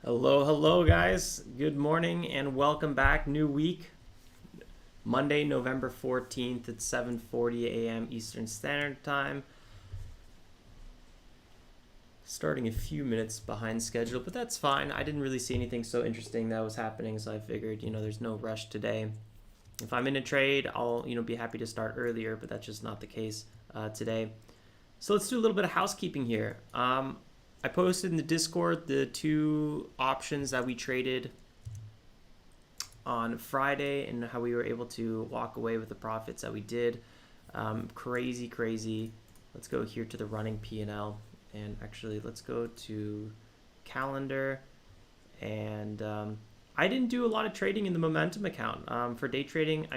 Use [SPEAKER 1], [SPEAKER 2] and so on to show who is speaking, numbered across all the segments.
[SPEAKER 1] Hello guys. Good morning and welcome back. New week. Monday, November 14th at 7:40 a.m. Eastern Standard Time. Starting a few minutes behind schedule, but that's fine. I didn't really see anything so interesting that was happening, so I figured, there's no rush today. If I'm in a trade, I'll, be happy to start earlier, but that's just not the case today. So let's do a little bit of housekeeping here. I posted in the Discord the two options that we traded on Friday and how we were able to walk away with the profits that we did. Crazy. Let's go here to the running P&L, and actually let's go to calendar. And I didn't do a lot of trading in the momentum account. For day trading,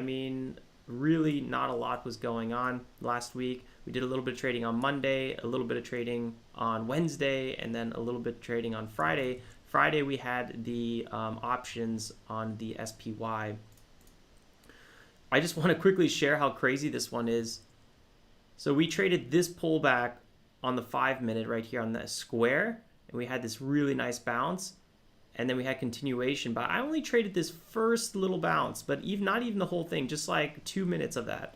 [SPEAKER 1] really not a lot was going on last week. We did a little bit of trading on Monday, a little bit of trading on Wednesday, and then a little bit of trading on Friday. Friday we had the options on the SPY. I just want to quickly share how crazy this one is. So we traded this pullback on the 5-minute right here on the square, and we had this really nice bounce, and then we had continuation. But I only traded this first little bounce, but not even the whole thing, just like 2 minutes of that.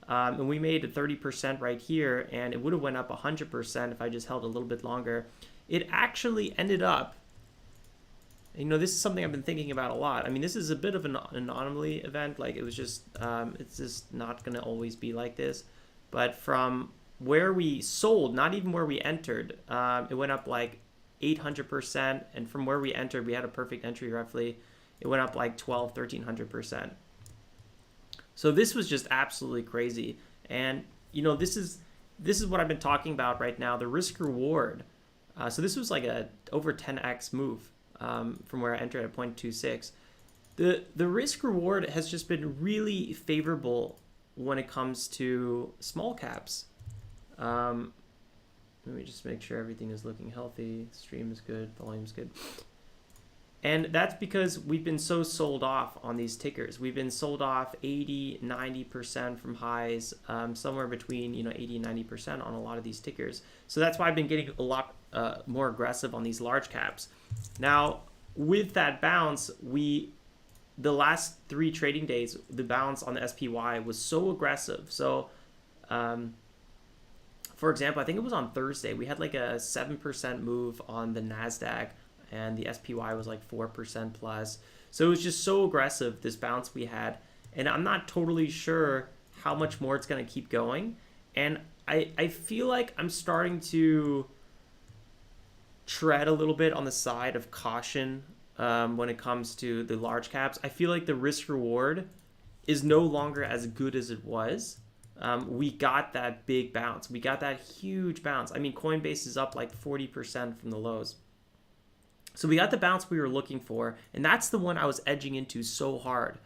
[SPEAKER 1] And we made a 30% right here, and it would have went up 100% if I just held a little bit longer. It actually ended up, this is something I've been thinking about a lot. This is a bit of an anomaly event. Like, it was just, it's just not going to always be like this. But from where we sold, not even where we entered, it went up like 800%. And from where we entered, we had a perfect entry roughly. It went up like 1300%. So this was just absolutely crazy. And, this is what I've been talking about right now, the risk reward. So this was like a over 10x move from where I entered at 0.26. The risk reward has just been really favorable when it comes to small caps. Let me just make sure everything is looking healthy. Stream is good, volume's good. And that's because we've been so sold off on these tickers. We've been sold off 80, 90% from highs, somewhere between 80 and 90% on a lot of these tickers. So that's why I've been getting a lot more aggressive on these large caps. Now, with that bounce, the last 3 trading days, the bounce on the SPY was so aggressive. So, for example, I think it was on Thursday, we had like a 7% move on the NASDAQ, and the SPY was like 4% plus. So it was just so aggressive, this bounce we had. And I'm not totally sure how much more it's going to keep going. And I feel like I'm starting to tread a little bit on the side of caution when it comes to the large caps. I feel like the risk reward is no longer as good as it was. We got that big bounce. We got that huge bounce. Coinbase is up like 40% from the lows. So we got the bounce we were looking for, and that's the one I was edging into so hard.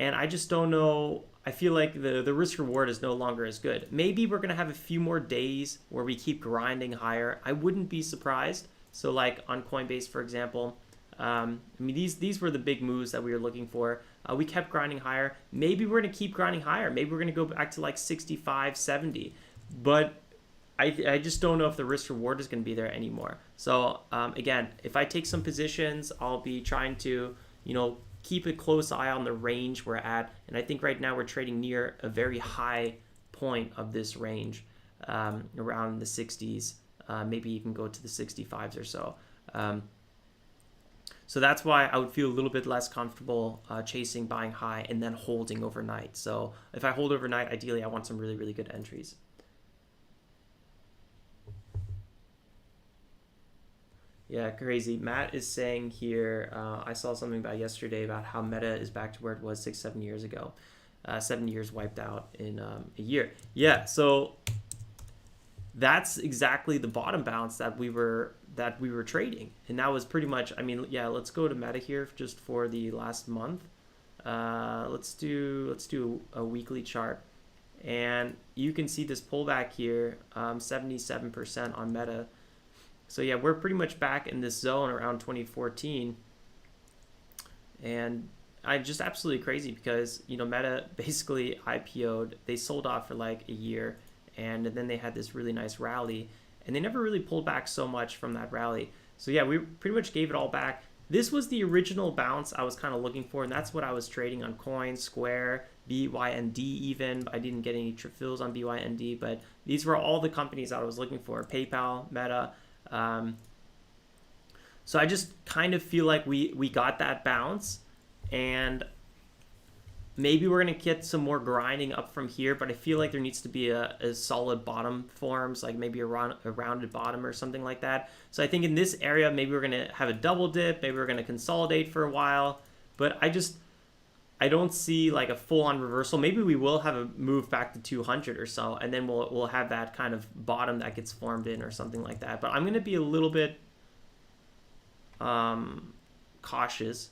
[SPEAKER 1] And I just don't know. I feel like the risk reward is no longer as good. Maybe we're going to have a few more days where we keep grinding higher. I wouldn't be surprised. So like on Coinbase, for example, these were the big moves that we were looking for. We kept grinding higher. Maybe we're going to keep grinding higher. Maybe we're going to go back to like 65, 70. But I just don't know if the risk reward is going to be there anymore. So again, if I take some positions, I'll be trying to, keep a close eye on the range we're at. And I think right now we're trading near a very high point of this range, around the 60s, maybe even go to the 65s or so. So that's why I would feel a little bit less comfortable chasing, buying high, and then holding overnight. So if I hold overnight, ideally I want some really, really good entries. Yeah, crazy. Matt is saying here, I saw something about yesterday about how Meta is back to where it was 7 years ago. 7 years wiped out in a year. Yeah, so that's exactly the bottom bounce that we were trading. And that was pretty much, let's go to Meta here just for the last month. Let's do a weekly chart. And you can see this pullback here, 77% on Meta. So yeah, we're pretty much back in this zone around 2014. And I'm just absolutely crazy because, Meta basically IPO'd. They sold off for like a year, and then they had this really nice rally, and they never really pulled back so much from that rally. So yeah, we pretty much gave it all back. This was the original bounce I was kind of looking for, and that's what I was trading on Coin, Square, BYND even. I didn't get any fills on BYND, but these were all the companies that I was looking for. PayPal, Meta. So I just kind of feel like we got that bounce, and maybe we're going to get some more grinding up from here, but I feel like there needs to be a solid bottom forms, like maybe a rounded bottom or something like that. So I think in this area, maybe we're going to have a double dip, maybe we're going to consolidate for a while, but I don't see like a full-on reversal. Maybe we will have a move back to 200 or so, and then we'll have that kind of bottom that gets formed in or something like that. But I'm going to be a little bit cautious.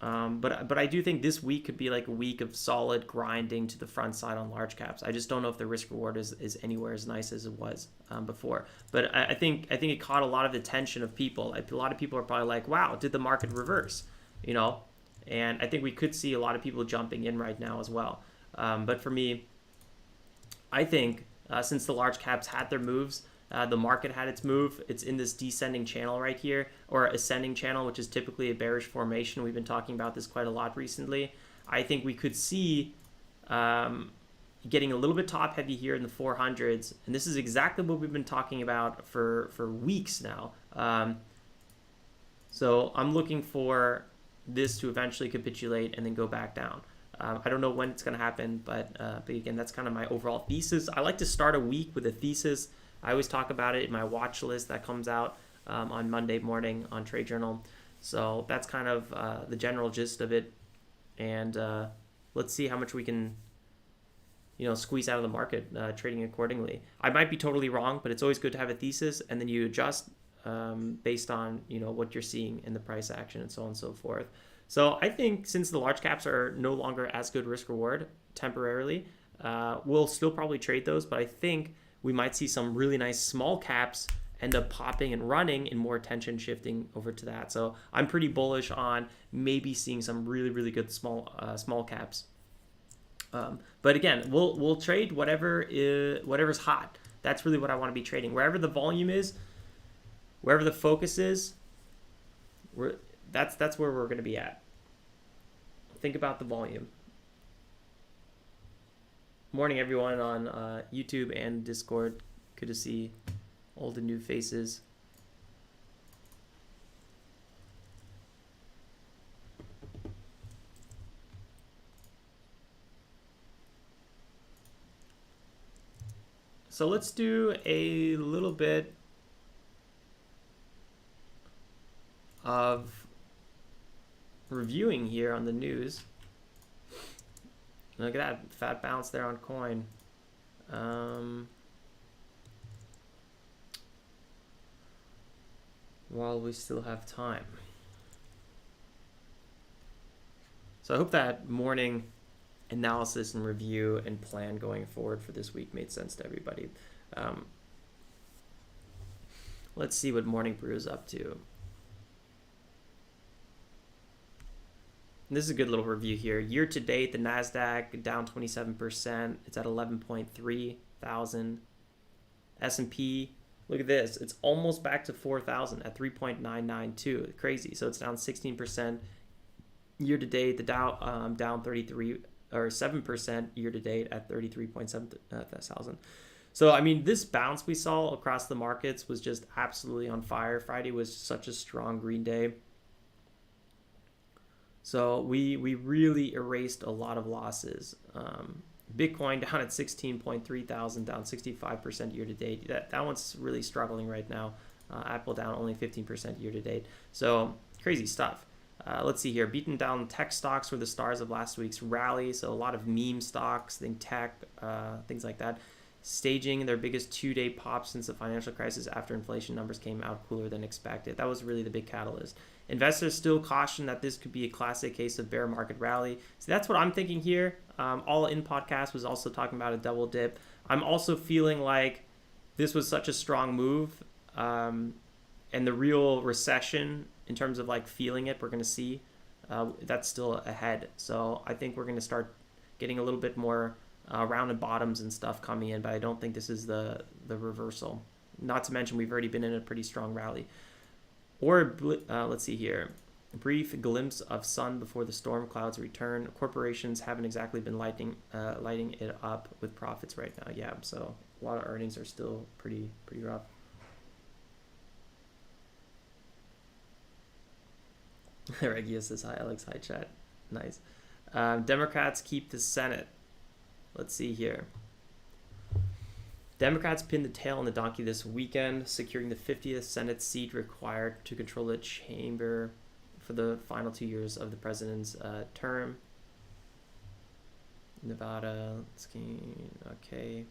[SPEAKER 1] But I do think this week could be like a week of solid grinding to the front side on large caps. I just don't know if the risk reward is anywhere as nice as it was before. But I think it caught a lot of attention of people. Like, a lot of people are probably like, "Wow, did the market reverse?" You know, and I think we could see a lot of people jumping in right now as well. But for me, I think since the large caps had their moves. The market had its move. It's in this descending channel right here, or ascending channel, which is typically a bearish formation. We've been talking about this quite a lot recently. I think we could see getting a little bit top heavy here in the 400s, and this is exactly what we've been talking about for weeks now. So I'm looking for this to eventually capitulate and then go back down. I don't know when it's going to happen, but again, that's kind of my overall thesis. I like to start a week with a thesis. I always talk about it in my watch list that comes out on Monday morning on Trade Journal. So that's kind of the general gist of it. And let's see how much we can, squeeze out of the market trading accordingly. I might be totally wrong, but it's always good to have a thesis, and then you adjust based on what you're seeing in the price action and so on and so forth. So I think since the large caps are no longer as good risk reward temporarily, we'll still probably trade those, but I think we might see some really nice small caps end up popping and running and more attention shifting over to that. So I'm pretty bullish on maybe seeing some really, really good small caps. But again, we'll trade whatever's hot. That's really what I want to be trading. Wherever the volume is, wherever the focus is, that's where we're going to be at. Think about the volume. Morning, everyone on YouTube and Discord. Good to see all the new faces. So let's do a little bit of reviewing here on the news. Look at that fat bounce there on coin. While we still have time. So I hope that morning analysis and review and plan going forward for this week made sense to everybody. Let's see what Morning Brew is up to. This is a good little review here. Year to date, the NASDAQ down 27%. It's at 11.3 thousand. S&P, look at this. It's almost back to 4,000 at 3.992. Crazy. So it's down 16% year to date. The Dow down 33 or 7% year to date at 33.7 thousand. So, I mean, this bounce we saw across the markets was just absolutely on fire. Friday was such a strong green day. So we really erased a lot of losses. Bitcoin down at 16.3 thousand, down 65% year to date. That one's really struggling right now. Apple down only 15% year to date. So crazy stuff. Let's see here. Beaten down tech stocks were the stars of last week's rally. So a lot of meme stocks, think tech, things like that. Staging their biggest two-day pop since the financial crisis after inflation numbers came out cooler than expected. That was really the big catalyst. Investors still caution that this could be a classic case of bear market rally. So that's what I'm thinking here. All in podcast was also talking about a double dip. I'm also feeling like this was such a strong move, and the real recession in terms of like feeling it, we're going to see that's still ahead. So I think we're going to start getting a little bit more rounded bottoms and stuff coming in, but I don't think this is the reversal. Not to mention we've already been in a pretty strong rally. Or let's see here. A brief glimpse of sun before the storm clouds return. Corporations haven't exactly been lighting it up with profits right now. Yeah, so a lot of earnings are still pretty rough. Regia says hi, Alex. Hi, chat. Nice. Democrats keep the Senate. Let's see here. Democrats pinned the tail on the donkey this weekend, securing the 50th Senate seat required to control the chamber for the final 2 years of the president's term. Nevada, okay.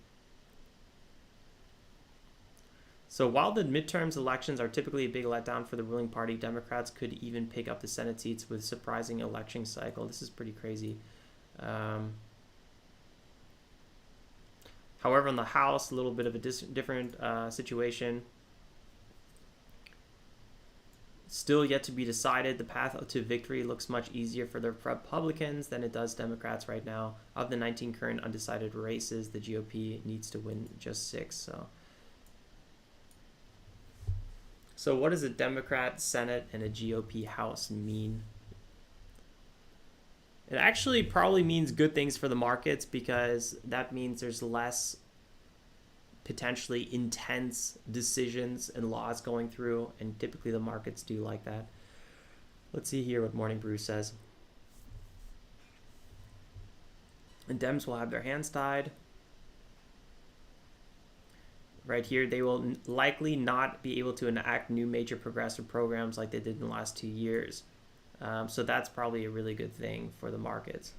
[SPEAKER 1] So while the midterms elections are typically a big letdown for the ruling party, Democrats could even pick up the Senate seats with surprising election cycle. This is pretty crazy. However, in the House, a little bit of a different situation. Still yet to be decided. The path to victory looks much easier for the Republicans than it does Democrats right now. Of the 19 current undecided races, the GOP needs to win just 6. So what does a Democrat Senate and a GOP House mean? It actually probably means good things for the markets, because that means there's less potentially intense decisions and laws going through, and typically the markets do like that. Let's see here what Morning Brew says. And Dems will have their hands tied. Right here, they will likely not be able to enact new major progressive programs like they did in the last 2 years. So that's probably a really good thing for the markets.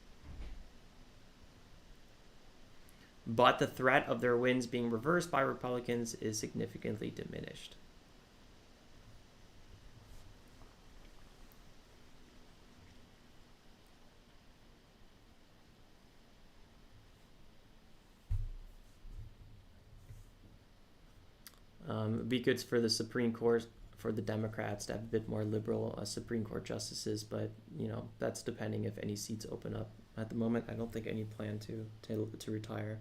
[SPEAKER 1] But the threat of their wins being reversed by Republicans is significantly diminished. It'd be good for the Supreme Court, for the Democrats to have a bit more liberal Supreme Court justices, but that's depending if any seats open up. At the moment, I don't think any plan to retire.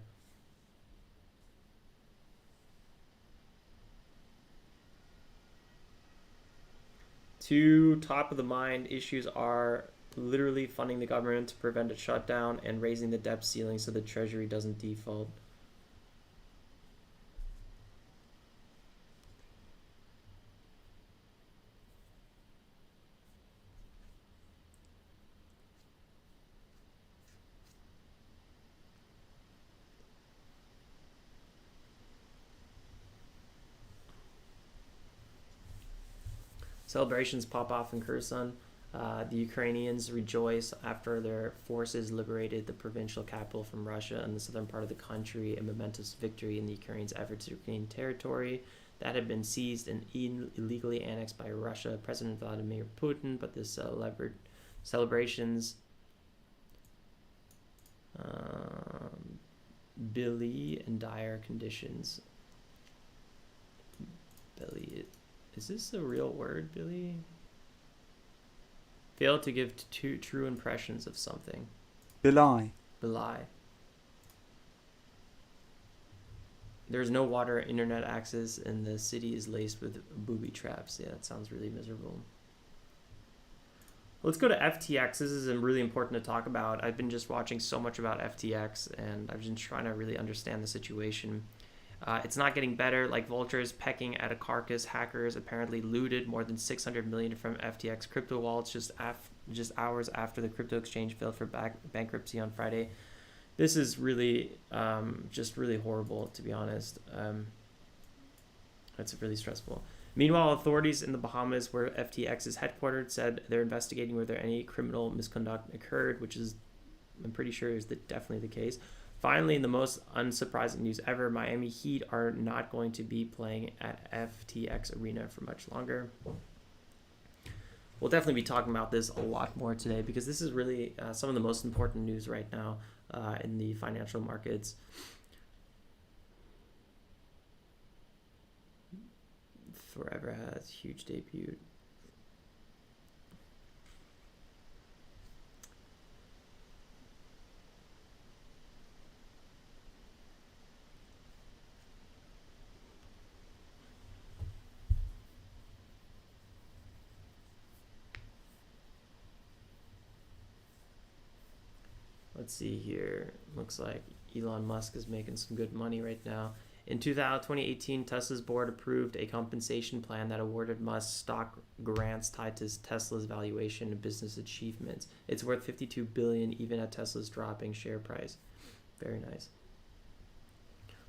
[SPEAKER 1] Two top of the mind issues are literally funding the government to prevent a shutdown and raising the debt ceiling so the Treasury doesn't default. Celebrations pop off in Kherson. The Ukrainians rejoice after their forces liberated the provincial capital from Russia in the southern part of the country, a momentous victory in the Ukrainians' efforts to regain territory that had been seized and illegally annexed by Russia. President Vladimir Putin, but the celebrations Billy in dire conditions. Billy, is this a real word, Billy? Fail to give true impressions of something.
[SPEAKER 2] Belie.
[SPEAKER 1] There's no water, internet access, and the city is laced with booby traps. Yeah, that sounds really miserable. Let's go to FTX. This is really important to talk about. I've been just watching so much about FTX, and I've been trying to really understand the situation. It's not getting better. Like vultures pecking at a carcass, hackers apparently looted more than $600 million from FTX crypto wallets just hours after the crypto exchange filed for bankruptcy on Friday. This is really just really horrible, to be honest. It's really stressful. Meanwhile, authorities in the Bahamas, where FTX is headquartered, said they're investigating whether any criminal misconduct occurred, which is, I'm pretty sure, is definitely the case. Finally, in the most unsurprising news ever, Miami Heat are not going to be playing at FTX Arena for much longer. We'll definitely be talking about this a lot more today, because this is really some of the most important news right now in the financial markets. Forever has huge debut. let's see here. Looks like Elon Musk is making some good money right now. In 2018, Tesla's board approved a compensation plan that awarded Musk stock grants tied to Tesla's valuation and business achievements. It's worth $52 billion even at Tesla's dropping share price. Very nice.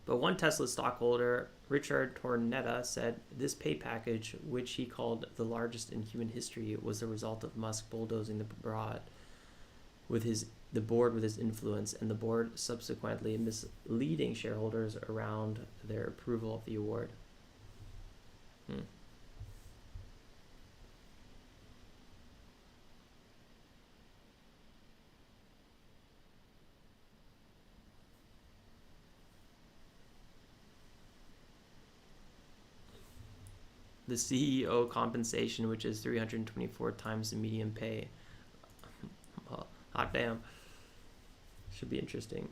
[SPEAKER 1] But one Tesla stockholder, Richard Tornetta, said this pay package, which he called the largest in human history, was the result of Musk bulldozing the board with his influence, and the board subsequently misleading shareholders around their approval of the award. The CEO compensation, which is 324 times the median pay. Well, hot damn. Should be interesting.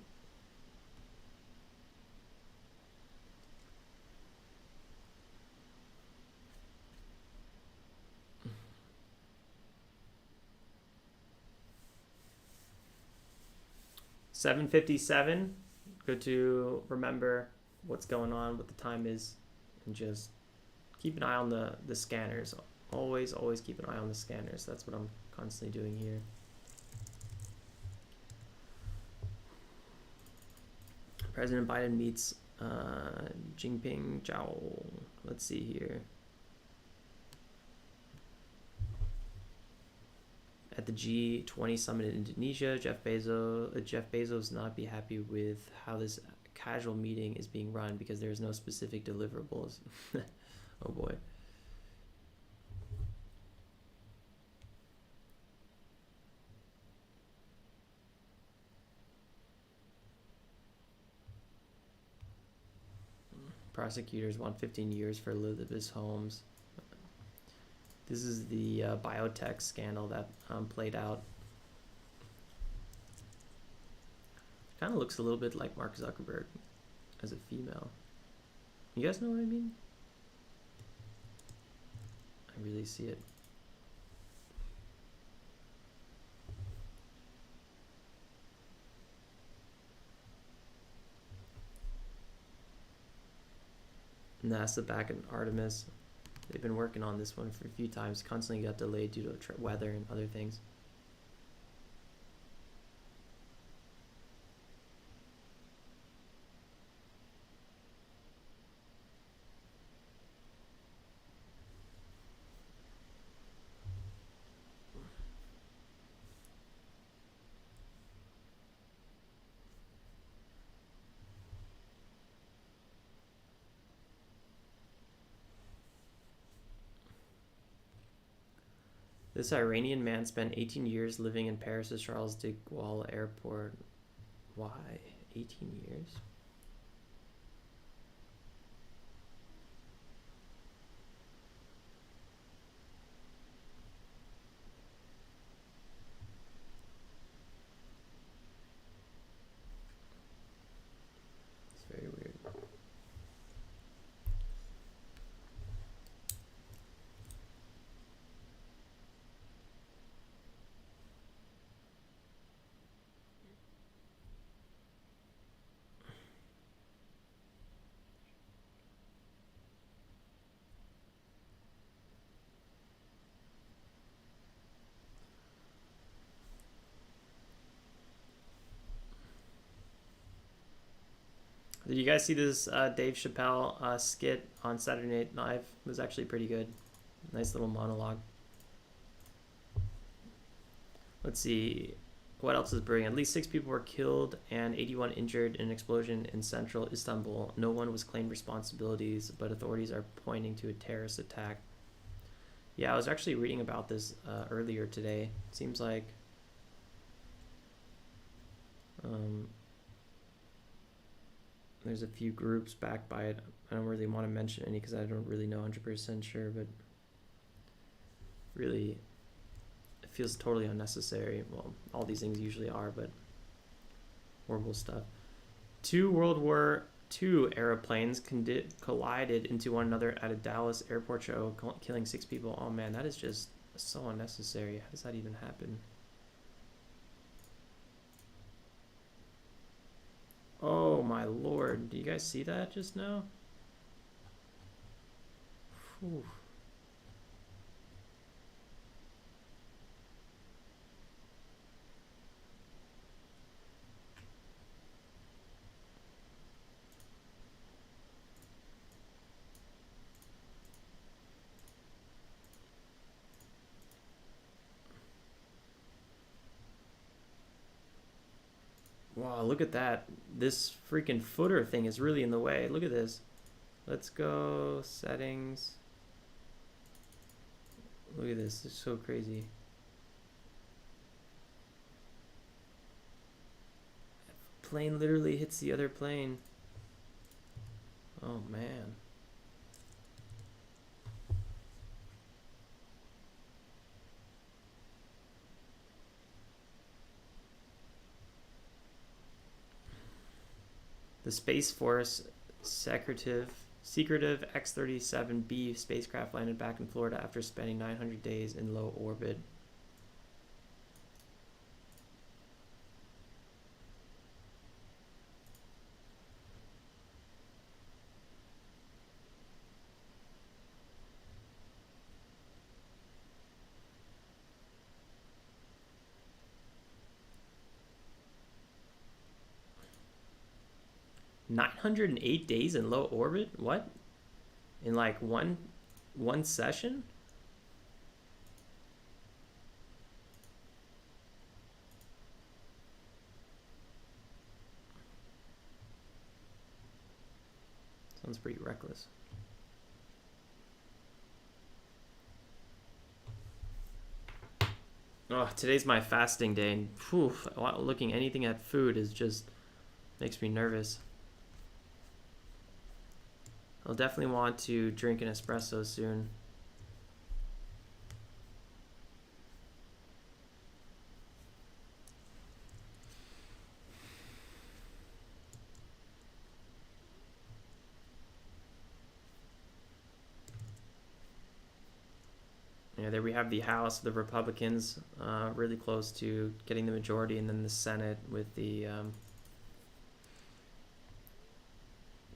[SPEAKER 1] $7:57. Good to remember what's going on, what the time is, and just keep an eye on the scanners. Always keep an eye on the scanners. That's what I'm constantly doing here. President Biden meets Jinping Zhao. Let's see here. At the G20 summit in Indonesia, Jeff Bezos not be happy with how this casual meeting is being run because there's no specific deliverables. Oh boy. Prosecutors want 15 years for Elizabeth Holmes. This is the biotech scandal that played out. Kind of looks a little bit like Mark Zuckerberg as a female. You guys know what I mean? I really see it. NASA back in Artemis. They've been working on this one for a few times. Constantly got delayed due to weather and other things. This Iranian man spent 18 years living in Paris' Charles de Gaulle Airport. Why? 18 years? It's very weird. Did you guys see this Dave Chappelle skit on Saturday Night Live? It was actually pretty good. Nice little monologue. Let's see. What else is brewing? At least 6 people were killed and 81 injured in an explosion in central Istanbul. No one was claimed responsibilities, but authorities are pointing to a terrorist attack. Yeah, I was actually reading about this earlier today. It seems like there's a few groups backed by it. I don't really want to mention any because I don't really know 100% sure, but really it feels totally unnecessary. Well, all these things usually are, but horrible stuff. 2 World War II airplanes collided into one another at a Dallas airport show, killing 6 people. Oh man, that is just so unnecessary. How does that even happen? my lord. Do you guys see that just now? Whew. Wow, look at that. This freaking footer thing is really in the way. Look at this. Let's go settings. Look at this. It's so crazy. Plane literally hits the other plane. Oh man. The Space Force secretive X-37B spacecraft landed back in Florida after spending 900 days in low orbit. $908 days in low orbit? What? In like one session? Sounds pretty reckless. Oh, today's my fasting day, and whew, looking anything at food is just makes me nervous. I'll definitely want to drink an espresso soon. Yeah, there we have the House, the Republicans really close to getting the majority, and then the Senate with the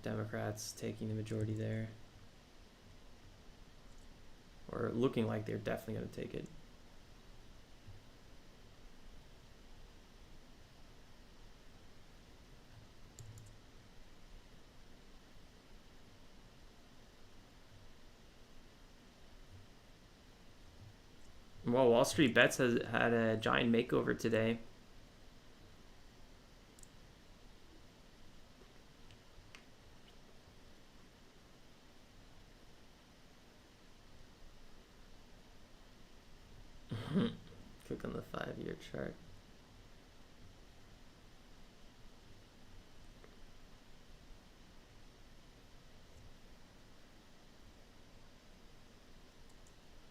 [SPEAKER 1] Democrats taking the majority there. Or looking like they're definitely going to take it. Well, Wall Street Bets has had a giant makeover today. Click on the 5-year chart.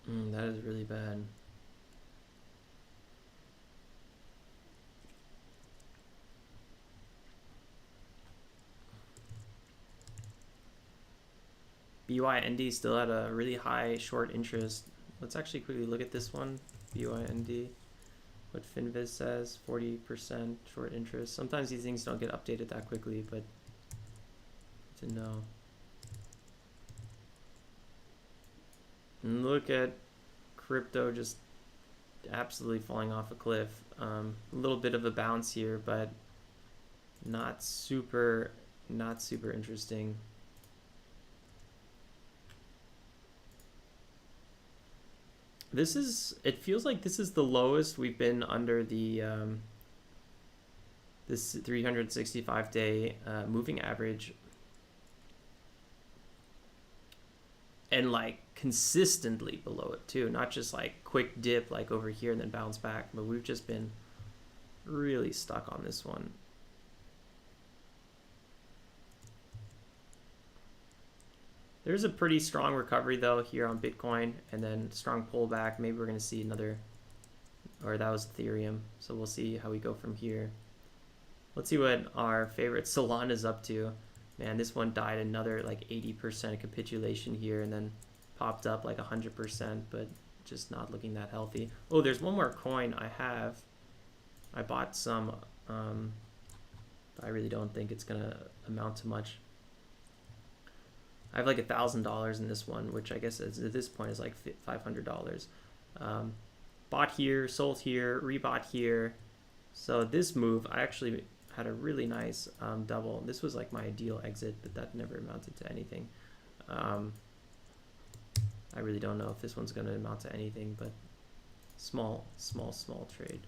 [SPEAKER 1] That is really bad. BYND still at a really high short interest. Let's actually quickly look at this one. BYND, what FinViz says, 40% short interest. Sometimes these things don't get updated that quickly, but to know. And look at crypto just absolutely falling off a cliff. A little bit of a bounce here, but not super interesting. It feels like this is the lowest we've been under the this 365-day moving average, and like consistently below it too, not just like quick dip like over here and then bounce back, but we've just been really stuck on this one. There's a pretty strong recovery though here on Bitcoin, and then strong pullback. Maybe we're going to see another, or that was Ethereum. So we'll see how we go from here. Let's see what our favorite Solana's up to. Man, this one died another like 80% capitulation here, and then popped up like 100%, but just not looking that healthy. Oh, there's one more coin I have. I bought some I really don't think it's gonna amount to much. I have like $1,000 in this one, which I guess at this point is like $500. Bought here, sold here, rebought here. So this move, I actually had a really nice double. This was like my ideal exit, but that never amounted to anything. I really don't know if this one's going to amount to anything, but small trade.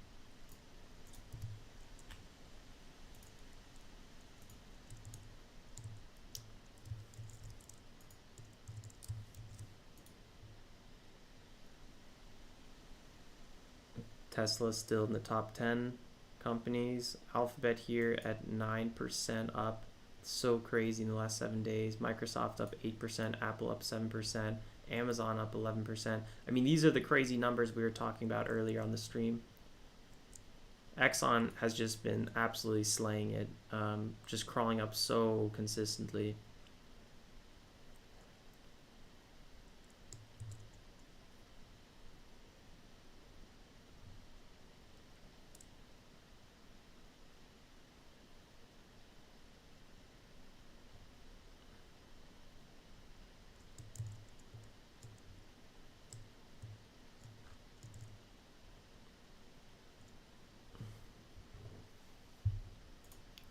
[SPEAKER 1] Tesla still in the top 10 companies. Alphabet here at 9% up. So crazy in the last 7 days. Microsoft up 8%, Apple up 7%, Amazon up 11%. I mean, these are the crazy numbers we were talking about earlier on the stream. Exxon has just been absolutely slaying it, just crawling up so consistently.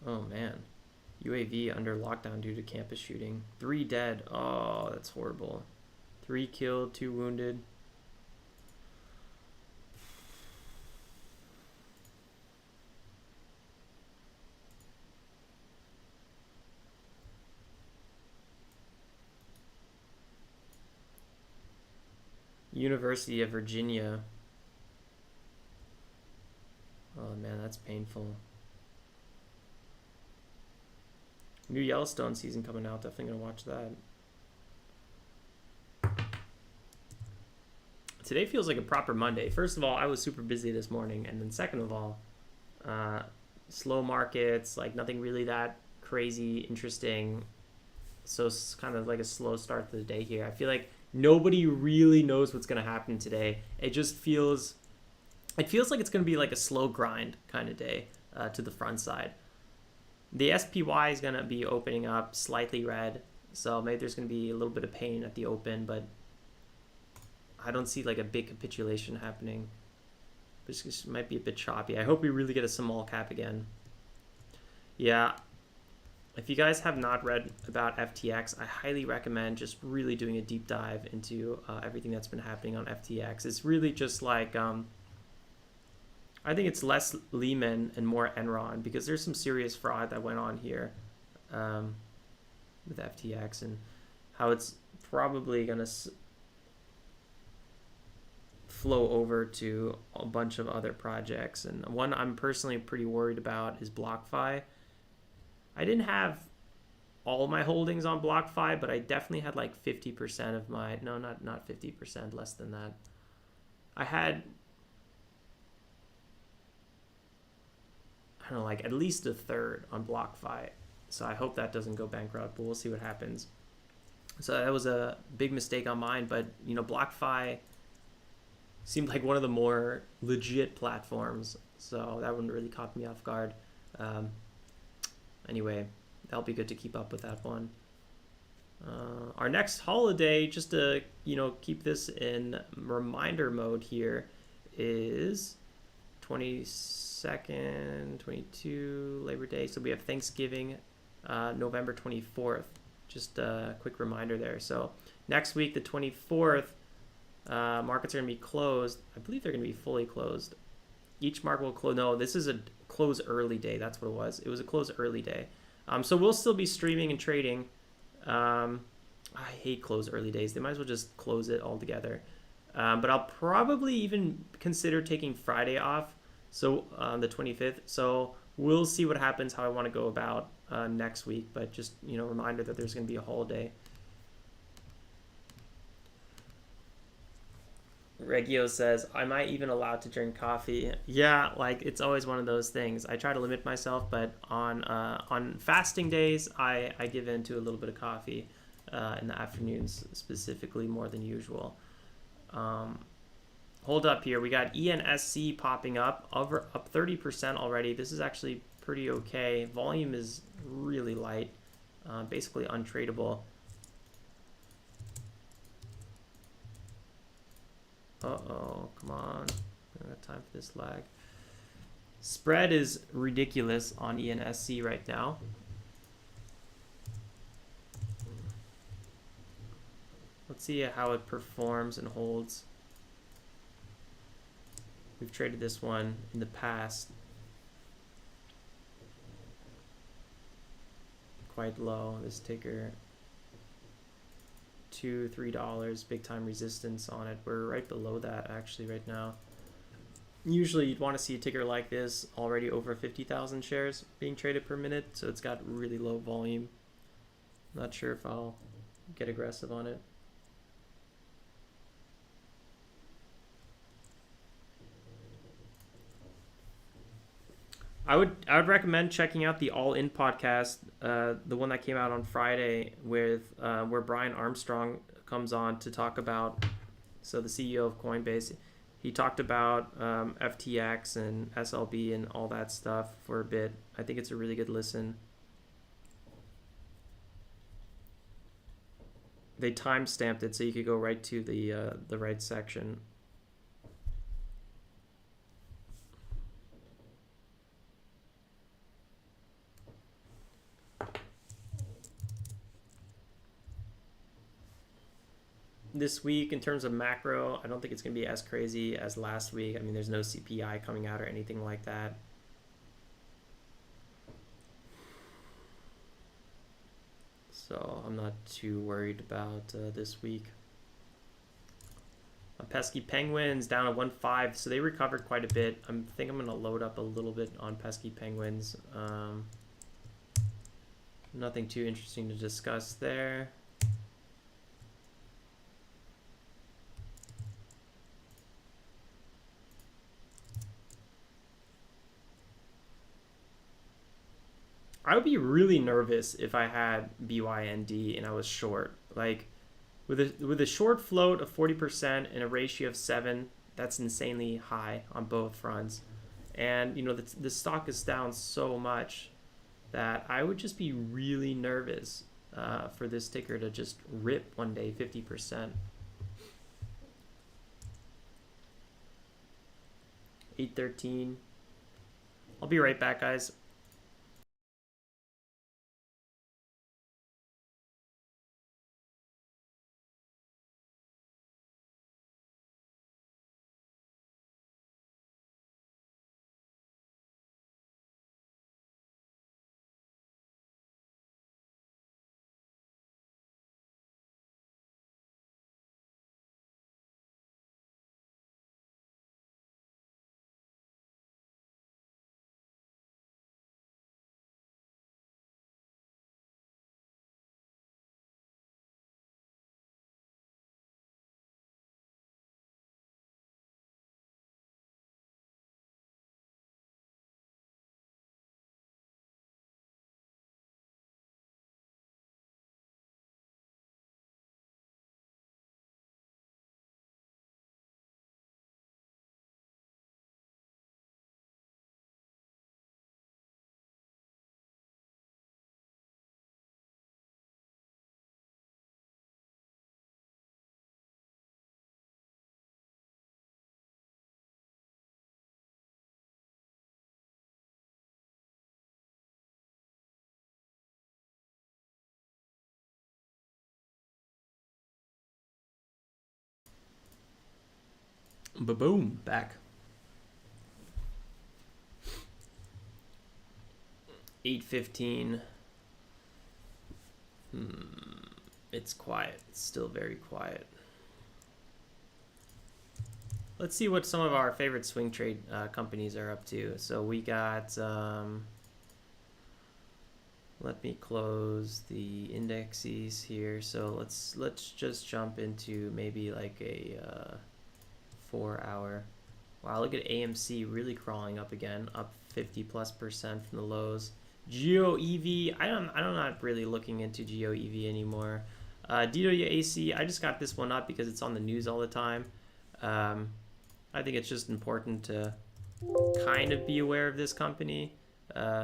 [SPEAKER 1] Oh man, UAV under lockdown due to campus shooting. 3 dead. Oh, that's horrible. 3 killed, 2 wounded. University of Virginia. Oh man, that's painful. New Yellowstone season coming out. Definitely gonna watch that. Today feels like a proper Monday. First of all, I was super busy this morning, and then second of all, slow markets, like nothing really that crazy interesting. So it's kind of like a slow start to the day here. I feel like nobody really knows what's gonna happen today. It feels like it's gonna be like a slow grind kind of day to the front side. The SPY is going to be opening up slightly red, so maybe there's going to be a little bit of pain at the open, but I don't see like a big capitulation happening. This might be a bit choppy. I hope we really get a small cap again. Yeah, if you guys have not read about FTX, I highly recommend just really doing a deep dive into everything that's been happening on FTX. It's really just like... I think it's less Lehman and more Enron, because there's some serious fraud that went on here with FTX, and how it's probably going to flow over to a bunch of other projects. And one I'm personally pretty worried about is BlockFi. I didn't have all my holdings on BlockFi, but I definitely had like 50% of my, no, not 50%, less than that. I had, I don't know, like at least a third on BlockFi. So I hope that doesn't go bankrupt, but we'll see what happens. So that was a big mistake on mine, but you know, BlockFi seemed like one of the more legit platforms, so that one really caught me off guard. Anyway, that'll be good to keep up with that one. Our next holiday, just to keep this in reminder mode here, is 22nd, 22 Labor Day. So we have Thanksgiving, November 24th. Just a quick reminder there. So next week, the 24th, markets are going to be closed. I believe they're going to be fully closed. Each market will close. No, this is a close early day. That's what it was. It was a close early day. So we'll still be streaming and trading. I hate close early days. They might as well just close it altogether. But I'll probably even consider taking Friday off, so the 25th. So we'll see what happens, how I want to go about next week. But just, reminder that there's going to be a holiday. Reggio says, am I even allowed to drink coffee? Yeah, like it's always one of those things. I try to limit myself, but on fasting days, I give in to a little bit of coffee in the afternoons, specifically more than usual. Hold up here. We got ENSC popping up, up 30% already. This is actually pretty okay. Volume is really light, basically untradeable. Uh-oh, come on. I don't have time for this lag. Spread is ridiculous on ENSC right now. Let's see how it performs and holds. We've traded this one in the past. Quite low, this ticker. $2, $3, big time resistance on it. We're right below that actually right now. Usually you'd want to see a ticker like this already over 50,000 shares being traded per minute, so it's got really low volume. Not sure if I'll get aggressive on it. I would recommend checking out the All In podcast, the one that came out on Friday with where Brian Armstrong comes on to talk about, so the CEO of Coinbase. He talked about FTX and SLB and all that stuff for a bit. I think it's a really good listen. They time-stamped it so you could go right to the right section. This week, in terms of macro, I don't think it's going to be as crazy as last week. I mean, there's no CPI coming out or anything like that. So I'm not too worried about this week. Pesky Penguins down at 1.5, so they recovered quite a bit. I think I'm going to load up a little bit on Pesky Penguins. Nothing too interesting to discuss there. I would be really nervous if I had BYND and I was short. Like with a short float of 40% and a ratio of 7, that's insanely high on both fronts. And you know the stock is down so much that I would just be really nervous for this ticker to just rip one day 50%. 813. I'll be right back, guys. Ba-boom, back. 8:15. It's quiet. It's still very quiet. Let's see what some of our favorite swing trade companies are up to. So we got, let me close the indexes here. So let's just jump into maybe like a 4-hour. Wow, look at AMC really crawling up again, up 50+% from the lows. GeoEV, I'm not really looking into GeoEV anymore. DWAC, I just got this one up because it's on the news all the time. I think it's just important to kind of be aware of this company.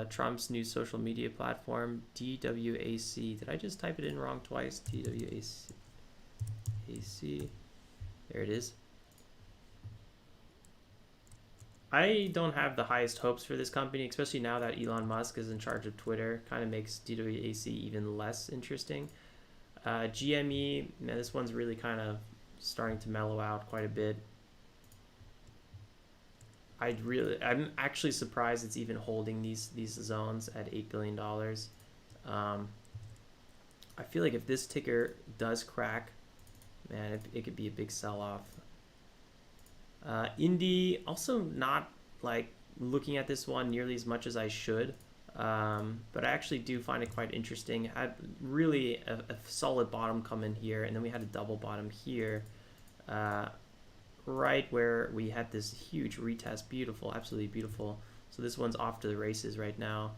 [SPEAKER 1] Trump's new social media platform, DWAC. Did I just type it in wrong twice? DWAC. There it is. I don't have the highest hopes for this company, especially now that Elon Musk is in charge of Twitter. Kind of makes DWAC even less interesting. GME, man, this one's really kind of starting to mellow out quite a bit. I'm actually surprised it's even holding these zones at $8 billion. I feel like if this ticker does crack, man, it could be a big sell-off. Indie, also not like looking at this one nearly as much as I should, but I actually do find it quite interesting. Had really a solid bottom come in here, and then we had a double bottom here, right where we had this huge retest. Beautiful, absolutely beautiful. So this one's off to the races right now.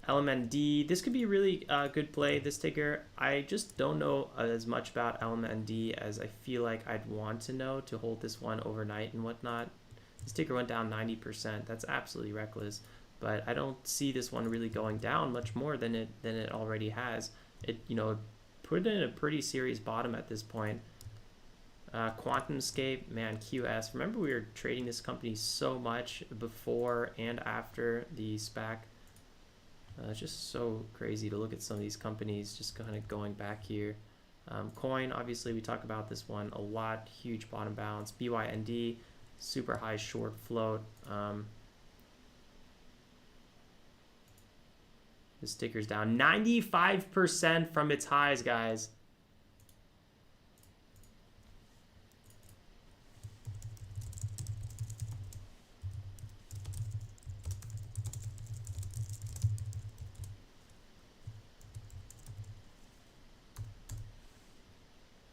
[SPEAKER 1] LMND, this could be a really good play, this ticker. I just don't know as much about LMND as I feel like I'd want to know to hold this one overnight and whatnot. This ticker went down 90%. That's absolutely reckless. But I don't see this one really going down much more than it already has. It, you know, put in a pretty serious bottom at this point. QuantumScape, man, QS. Remember we were trading this company so much before and after the SPAC. It's just so crazy to look at some of these companies just kind of going back here. Coin, obviously we talk about this one a lot. Huge bottom bounce. BYND, super high short float. The sticker's down 95% from its highs, guys.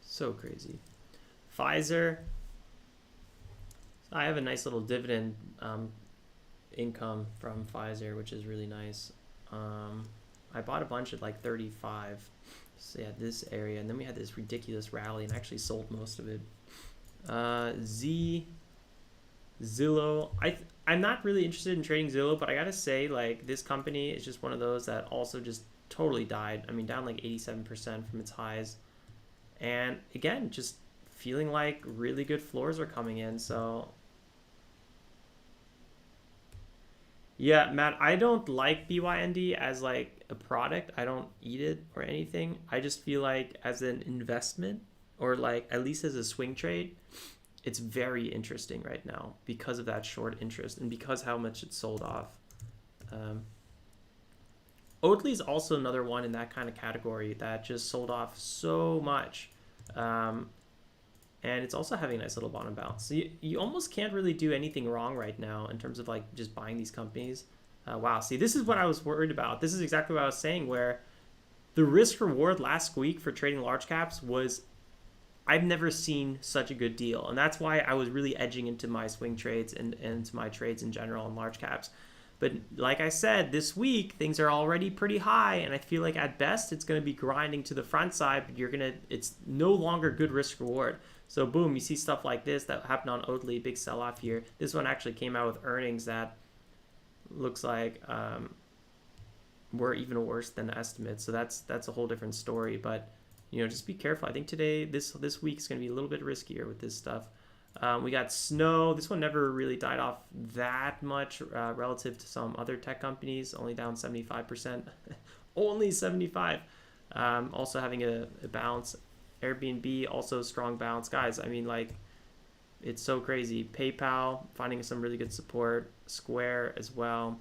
[SPEAKER 1] So crazy. Pfizer, I have a nice little dividend income from Pfizer, which is really nice. I bought a bunch at like 35, so yeah, this area, and then we had this ridiculous rally and actually sold most of it. Zillow, I'm not really interested in trading Zillow, but I gotta say, like, this company is just one of those that also just totally died. I mean, down like 87% from its highs. And again, just feeling like really good floors are coming in. So yeah, Matt, I don't like BYND as like a product. I don't eat it or anything. I just feel like as an investment, or like at least as a swing trade, it's very interesting right now because of that short interest and because how much it's sold off. Oatly is also another one in that kind of category that just sold off so much. And it's also having a nice little bottom bounce. So you almost can't really do anything wrong right now in terms of like just buying these companies. Wow, see, this is what I was worried about. This is exactly what I was saying, where the risk reward last week for trading large caps was, I've never seen such a good deal. And that's why I was really edging into my swing trades and into my trades in general in large caps. But like I said, this week, things are already pretty high, and I feel like at best, it's going to be grinding to the front side, but it's no longer good risk reward. So boom, you see stuff like this that happened on Oatly, big sell-off here. This one actually came out with earnings that looks like were even worse than the estimates. So that's a whole different story, but you know, just be careful. I think today, this week is going to be a little bit riskier with this stuff. We got Snow. This one never really died off that much relative to some other tech companies, only down 75%. Only 75. Also having a bounce. Airbnb, also strong bounce. Guys, I mean, like, it's so crazy. PayPal, finding some really good support. Square as well.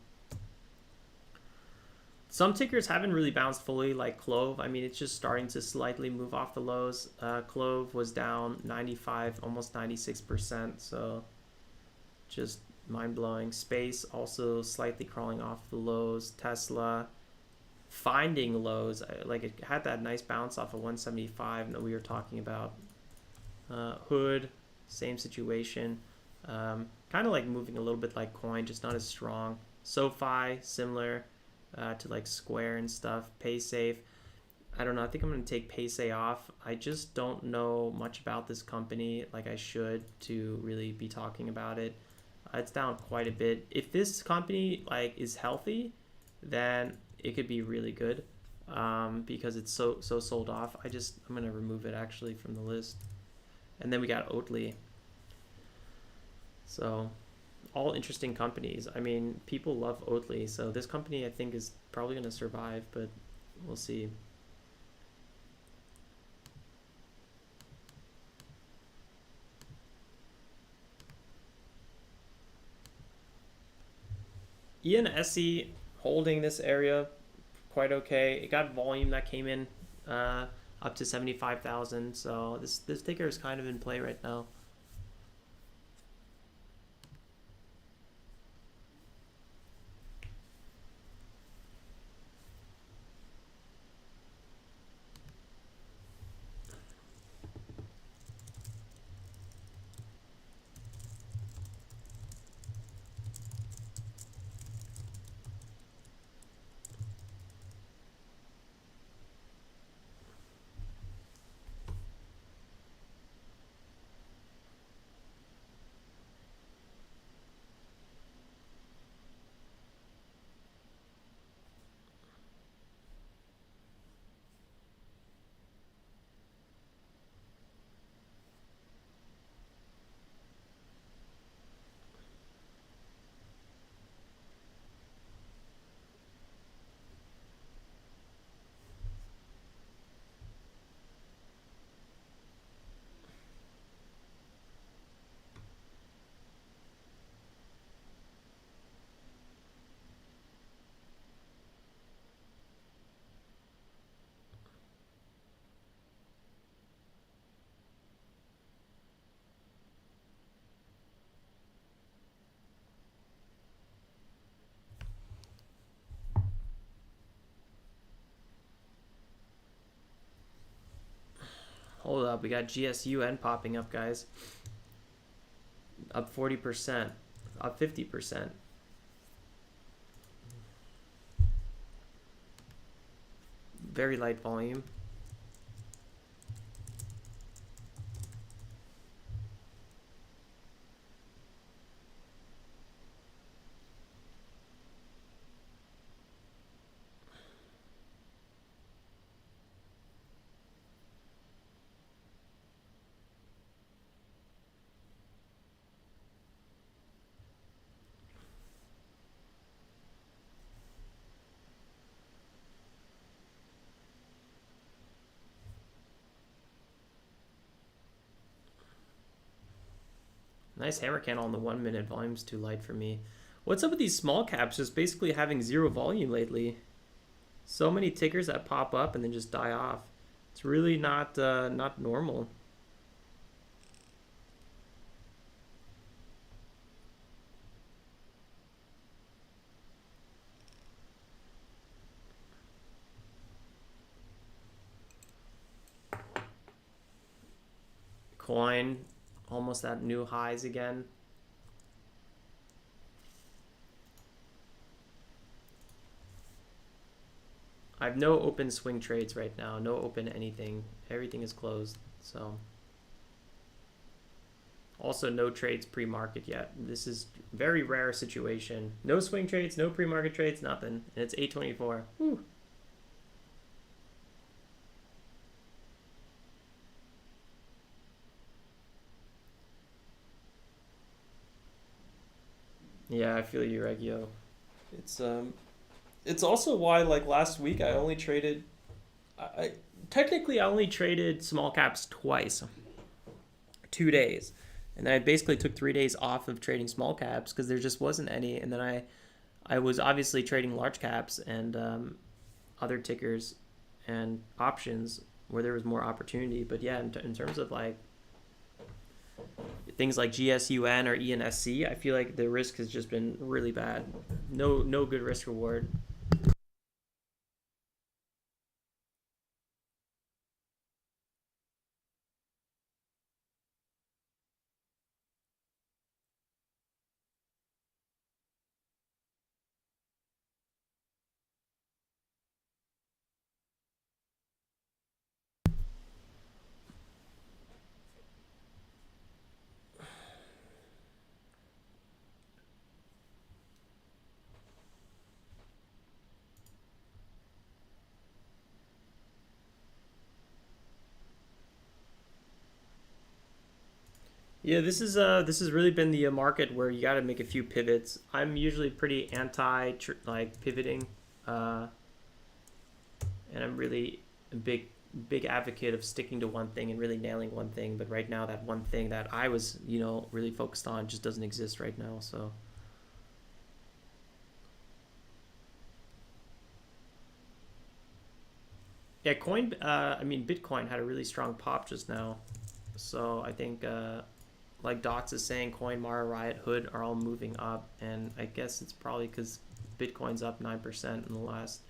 [SPEAKER 1] Some tickers haven't really bounced fully, like Clove. I mean, it's just starting to slightly move off the lows. Clove was down 95, almost 96%. So just mind-blowing. Space also slightly crawling off the lows. Tesla finding lows. Like, it had that nice bounce off of 175 that we were talking about. Hood, same situation. Kind of like moving a little bit like Coin, just not as strong. SoFi, similar. To like Square and stuff. PaySafe, I don't know. I think I'm going to take PaySafe off. I just don't know much about this company like I should to really be talking about it. It's down quite a bit. If this company like is healthy, then it could be really good, because it's so sold off. I'm gonna remove it actually from the list. And then we got Oatly. So all interesting companies. I mean, people love Oatly, so this company I think is probably gonna survive, but we'll see. ENSE holding this area quite okay. It got volume that came in up to 75,000. So this ticker is kind of in play right now. Hold up, we got GSUN popping up, guys. Up 40%, up 50%. Very light volume. Nice hammer candle on the 1 minute. Volume's too light for me. What's up with these small caps just basically having zero volume lately? So many tickers that pop up and then just die off. It's really not normal. Coin almost at new highs again. I have no open swing trades right now, no open anything. Everything is closed. So also no trades pre-market yet. This is very rare situation. No swing trades, no pre-market trades, nothing. And it's 8:24. Whew. Yeah, I feel you, Regio. It's also why like last week I only traded I technically I only traded small caps twice. 2 days. And then I basically took 3 days off of trading small caps because there just wasn't any. And then I was obviously trading large caps and other tickers and options where there was more opportunity. But yeah, in terms of like things like GSUN or ENSC, I feel like the risk has just been really bad. No good risk reward. Yeah, this has really been the market where you got to make a few pivots. I'm usually pretty anti like pivoting, uh, and I'm really a big advocate of sticking to one thing and really nailing one thing. But right now, that one thing that I was really focused on just doesn't exist right now. So yeah, I mean Bitcoin had a really strong pop just now. So I think like Dots is saying, Coin, Mara, Riot, Hood are all moving up, and I guess it's probably because Bitcoin's up 9% in the last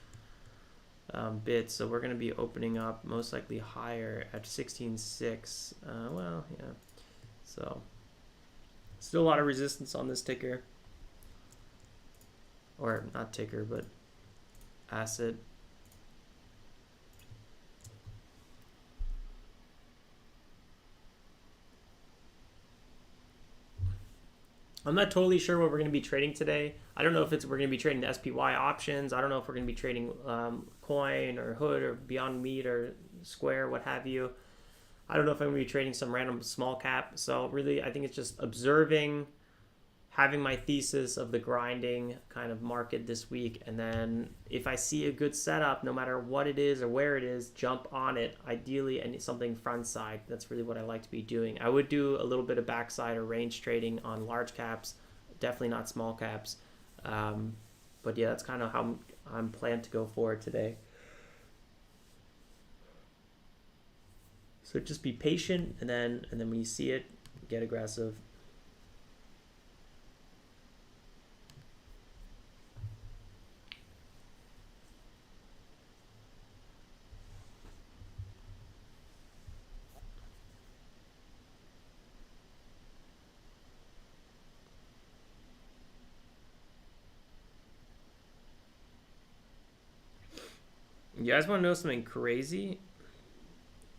[SPEAKER 1] bit. So we're going to be opening up most likely higher at 16.6. Well, yeah. So still a lot of resistance on this ticker, or not ticker, but asset. I'm not totally sure what we're going to be trading today. I don't know if we're going to be trading the SPY options. I don't know if we're going to be trading Coin or Hood or Beyond Meat or Square, what have you. I don't know if I'm going to be trading some random small cap. So really, I think it's just observing, having my thesis of the grinding kind of market this week, and then if I see a good setup, no matter what it is or where it is, jump on it, ideally, and something front side. That's really what I like to be doing. I would do a little bit of backside or range trading on large caps, definitely not small caps. But yeah, that's kind of how I'm planned to go forward today. So just be patient, and then when you see it, get aggressive. You guys want to know something crazy?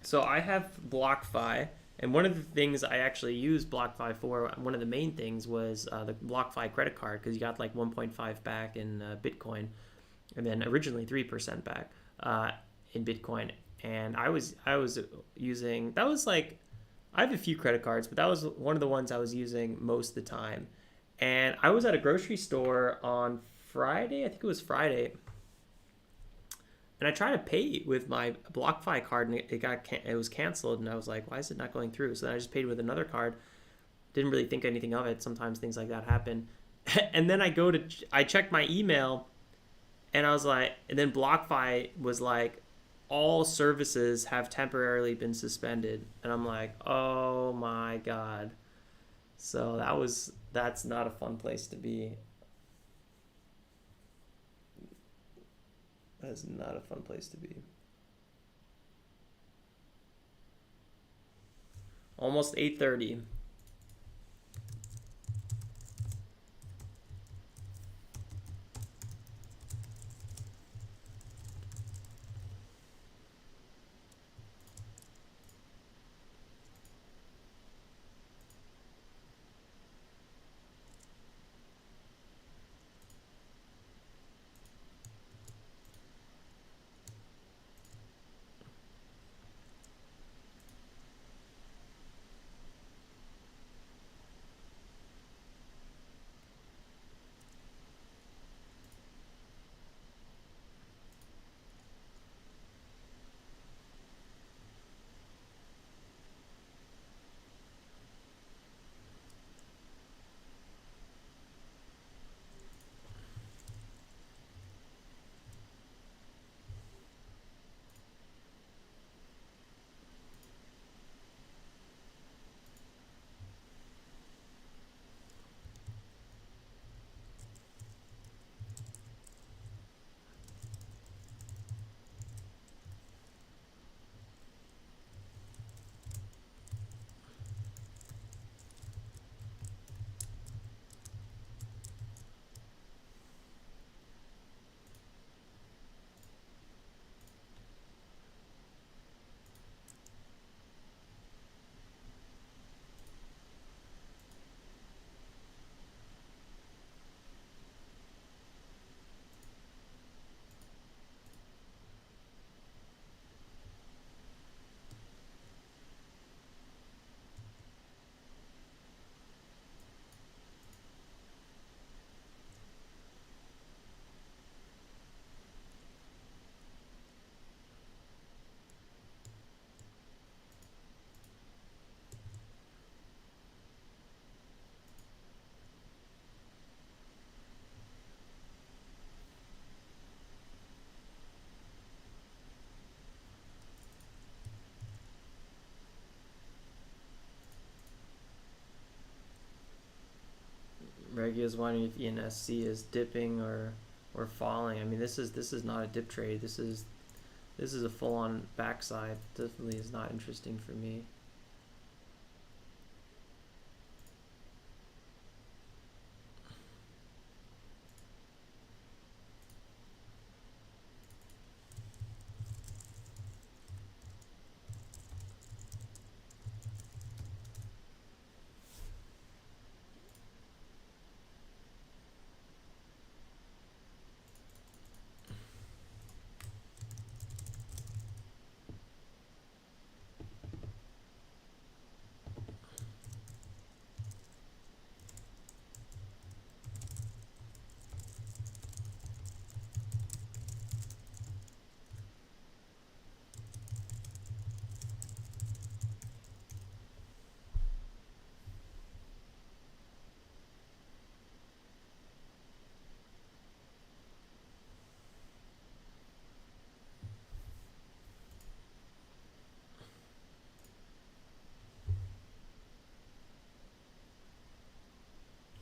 [SPEAKER 1] So I have BlockFi, and one of the things I actually used BlockFi for, one of the main things was the BlockFi credit card, because you got like 1.5 back in Bitcoin, and then originally 3% back in Bitcoin. And I was using, that was like, I have a few credit cards, but that was one of the ones I was using most of the time. And I was at a grocery store on Friday, I think it was Friday, and I tried to pay with my BlockFi card, and it was canceled. And I was like, why is it not going through? So then I just paid with another card. Didn't really think anything of it. Sometimes things like that happen. And then I checked my email, and I was like, and then BlockFi was like, all services have temporarily been suspended, and I'm like, oh my god. So that's not a fun place to be. That's not a fun place to be. Almost 8:30. you guys wondering if ENSC is dipping or falling. I mean, this is not a dip trade. This is a full-on backside. Definitely is not interesting for me.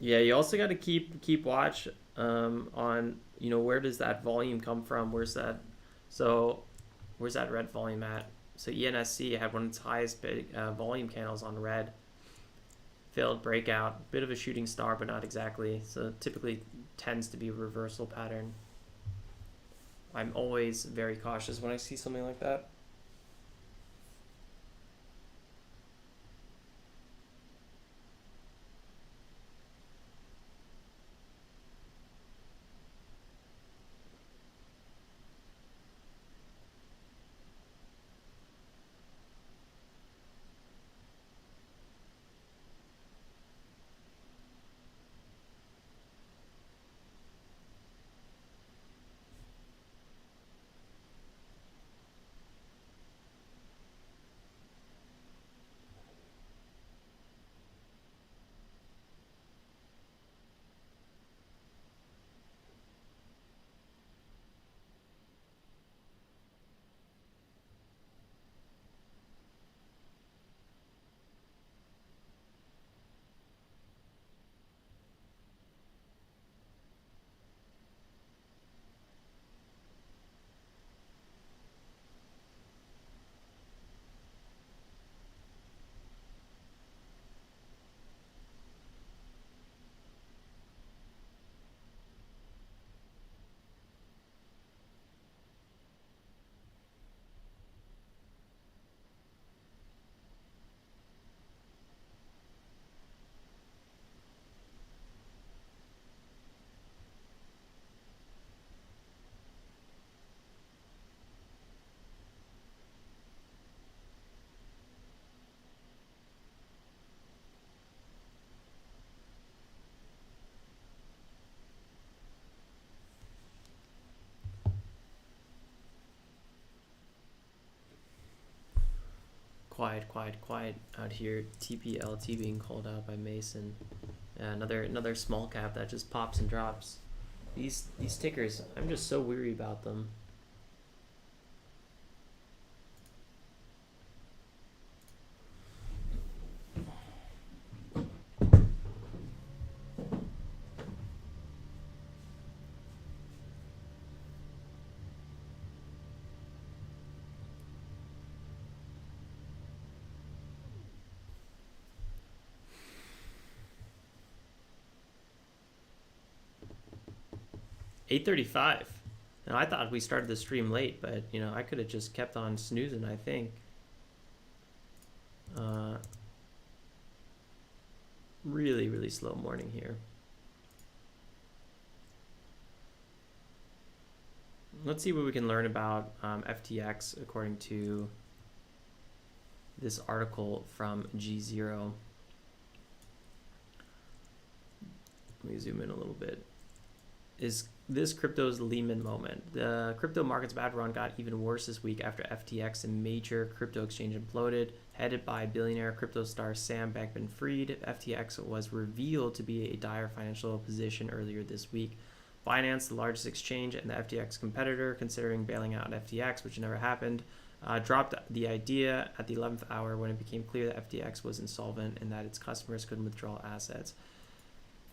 [SPEAKER 1] Yeah, you also got to keep watch on, where does that volume come from? Where's that red volume at? So ENSC had one of its highest volume candles on red. Failed breakout, bit of a shooting star, but not exactly. So typically tends to be a reversal pattern. I'm always very cautious when I see something like that. Quiet out here. Tblt being called out by Mason. Yeah, another small cap that just pops and drops. These tickers, I'm just so weary about them. $8.35. Now I thought we started the stream late, but I could have just kept on snoozing, I think. Really slow morning here. Let's see what we can learn about FTX according to this article from G0. Let me zoom in a little bit. Is this crypto's Lehman moment? The crypto market's bad run got even worse this week after FTX, a major crypto exchange, imploded. Headed by billionaire crypto star Sam Bankman-Fried, FTX was revealed to be a dire financial position earlier this week. Binance, the largest exchange and the FTX competitor, considering bailing out FTX, which never happened, dropped the idea at the 11th hour when it became clear that FTX was insolvent and that its customers couldn't withdraw assets.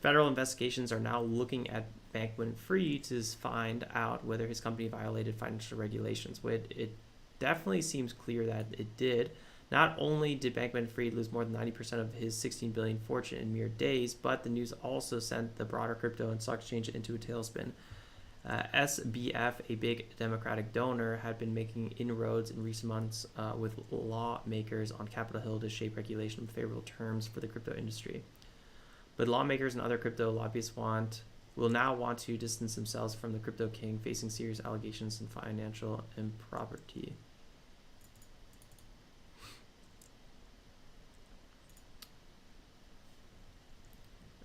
[SPEAKER 1] Federal investigations are now looking at Bankman-Fried to find out whether his company violated financial regulations. It definitely seems clear that it did. Not only did Bankman-Fried lose more than 90% of his $16 billion fortune in mere days, but the news also sent the broader crypto and stock exchange into a tailspin. SBF, a big Democratic donor, had been making inroads in recent months with lawmakers on Capitol Hill to shape regulation with favorable terms for the crypto industry. But lawmakers and other crypto lobbyists will now want to distance themselves from the crypto king, facing serious allegations and financial impropriety.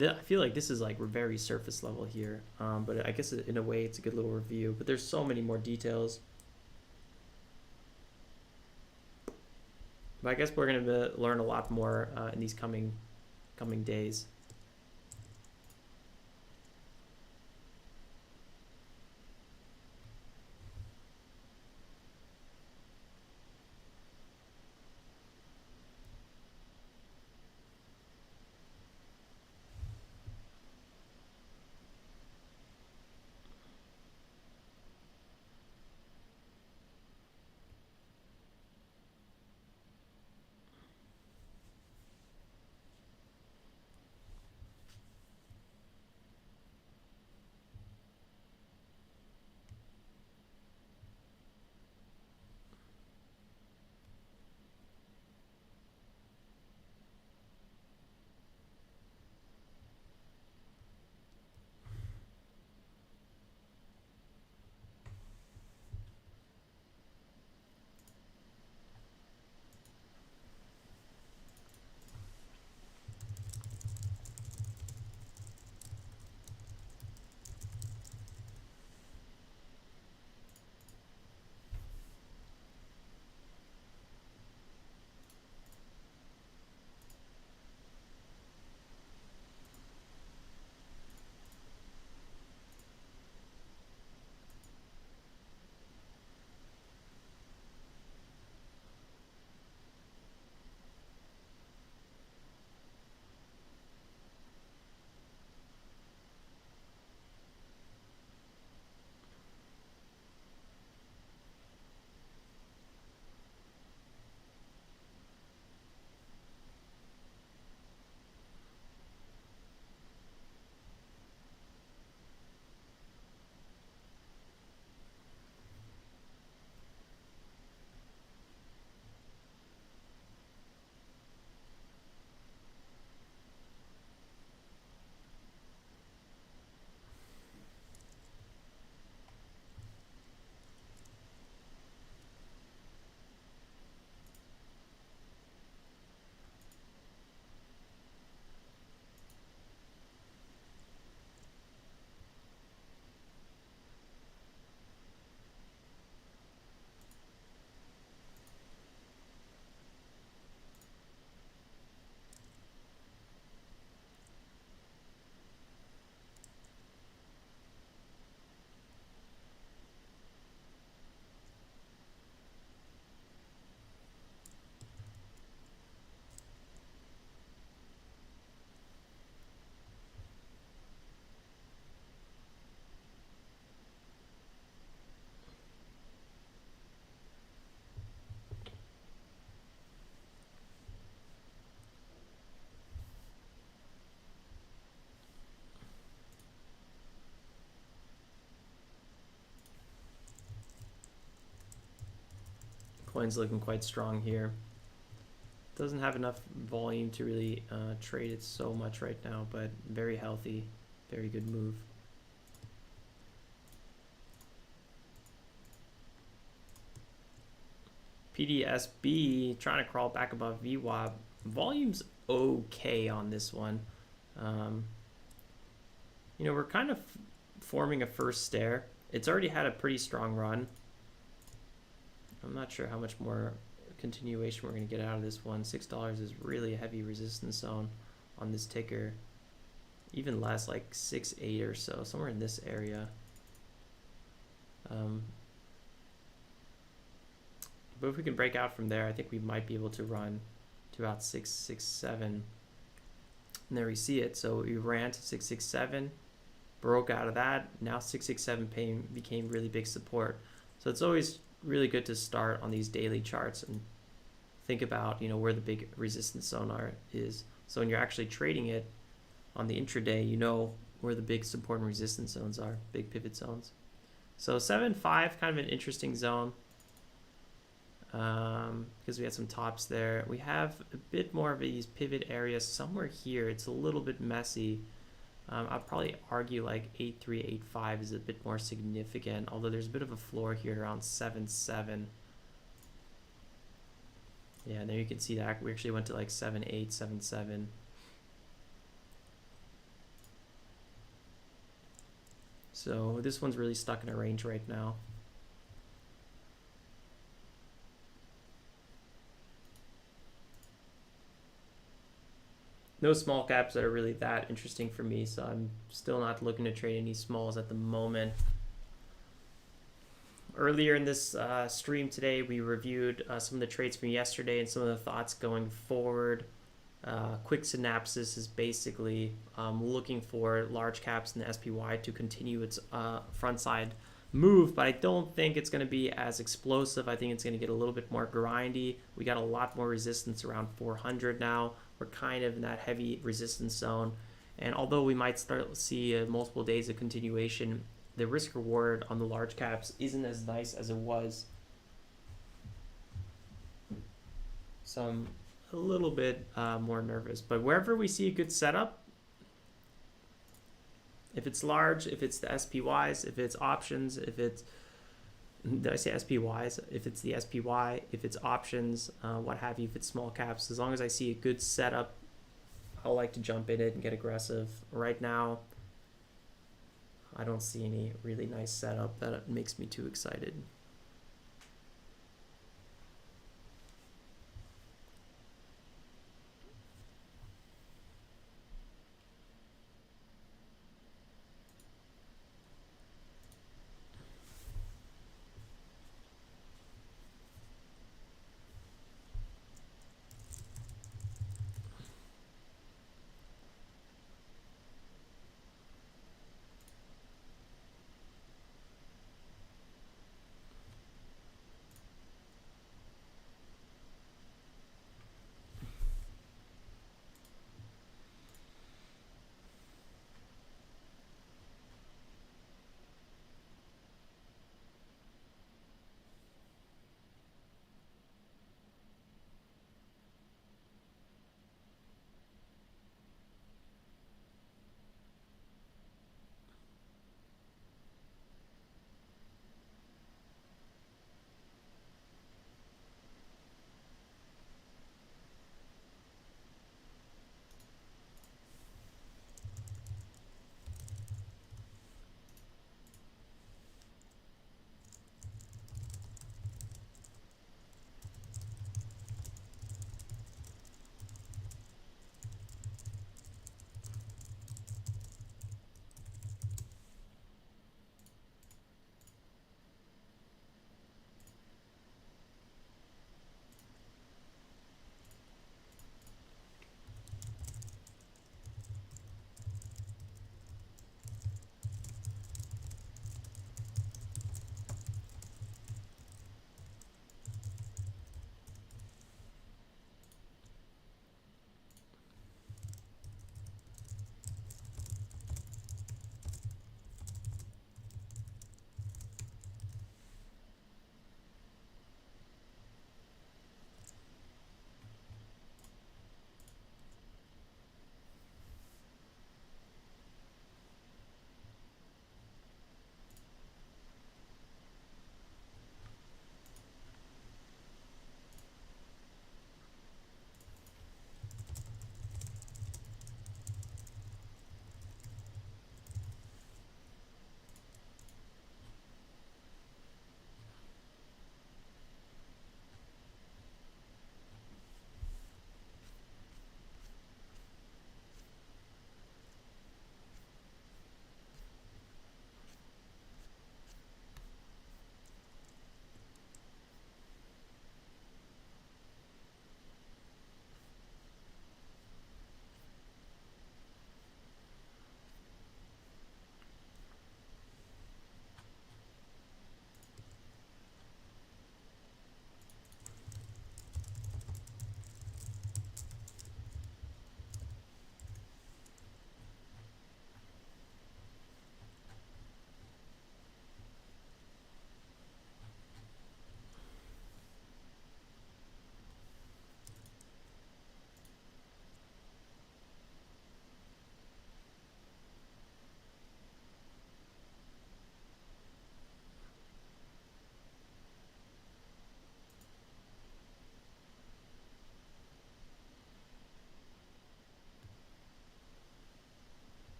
[SPEAKER 1] I feel like this is like very surface level here, but I guess in a way it's a good little review. But there's so many more details. But I guess we're going to learn a lot more in these coming days. Coin's looking quite strong here. Doesn't have enough volume to really trade it so much right now, but very healthy, very good move. Pdsb trying to crawl back above VWAP. Volume's okay on this one. You know, we're kind of forming a first stare. It's already had a pretty strong run. I'm not sure how much more continuation we're going to get out of this one. $6 is really a heavy resistance zone on this ticker. Even less, like 6.8 or so, somewhere in this area. But if we can break out from there, I think we might be able to run to about 6.67. And there we see it. So we ran to 667, broke out of that. Now 667 became really big support. So it's always really good to start on these daily charts and think about, you know, where the big resistance zone is. So when you're actually trading it on the intraday, you know where the big support and resistance zones are, big pivot zones. So 7.5, kind of an interesting zone, because we had some tops there. We have a bit more of these pivot areas somewhere here. It's a little bit messy. I'd probably argue like 8.3, 8.5 is a bit more significant, although there's a bit of a floor here around 7.7. Yeah, and there you can see that we actually went to like 7.8, 7.7. So this one's really stuck in a range right now. No small caps that are really that interesting for me, so I'm still not looking to trade any smalls at the moment. Earlier in this stream today, we reviewed some of the trades from yesterday and some of the thoughts going forward. Quick synopsis is basically looking for large caps in the SPY to continue its front side move, but I don't think it's going to be as explosive. I think it's going to get a little bit more grindy. We got a lot more resistance around 400 now. We're kind of in that heavy resistance zone, and although we might start to see multiple days of continuation, the risk reward on the large caps isn't as nice as it was. So I'm a little bit more nervous, but wherever we see a good setup, if it's large, if it's the SPYs, if it's options, if it's, did I say SPYs? If it's the SPY, if it's options, what have you, if it's small caps, as long as I see a good setup, I'll like to jump in it and get aggressive. Right now, I don't see any really nice setup that makes me too excited.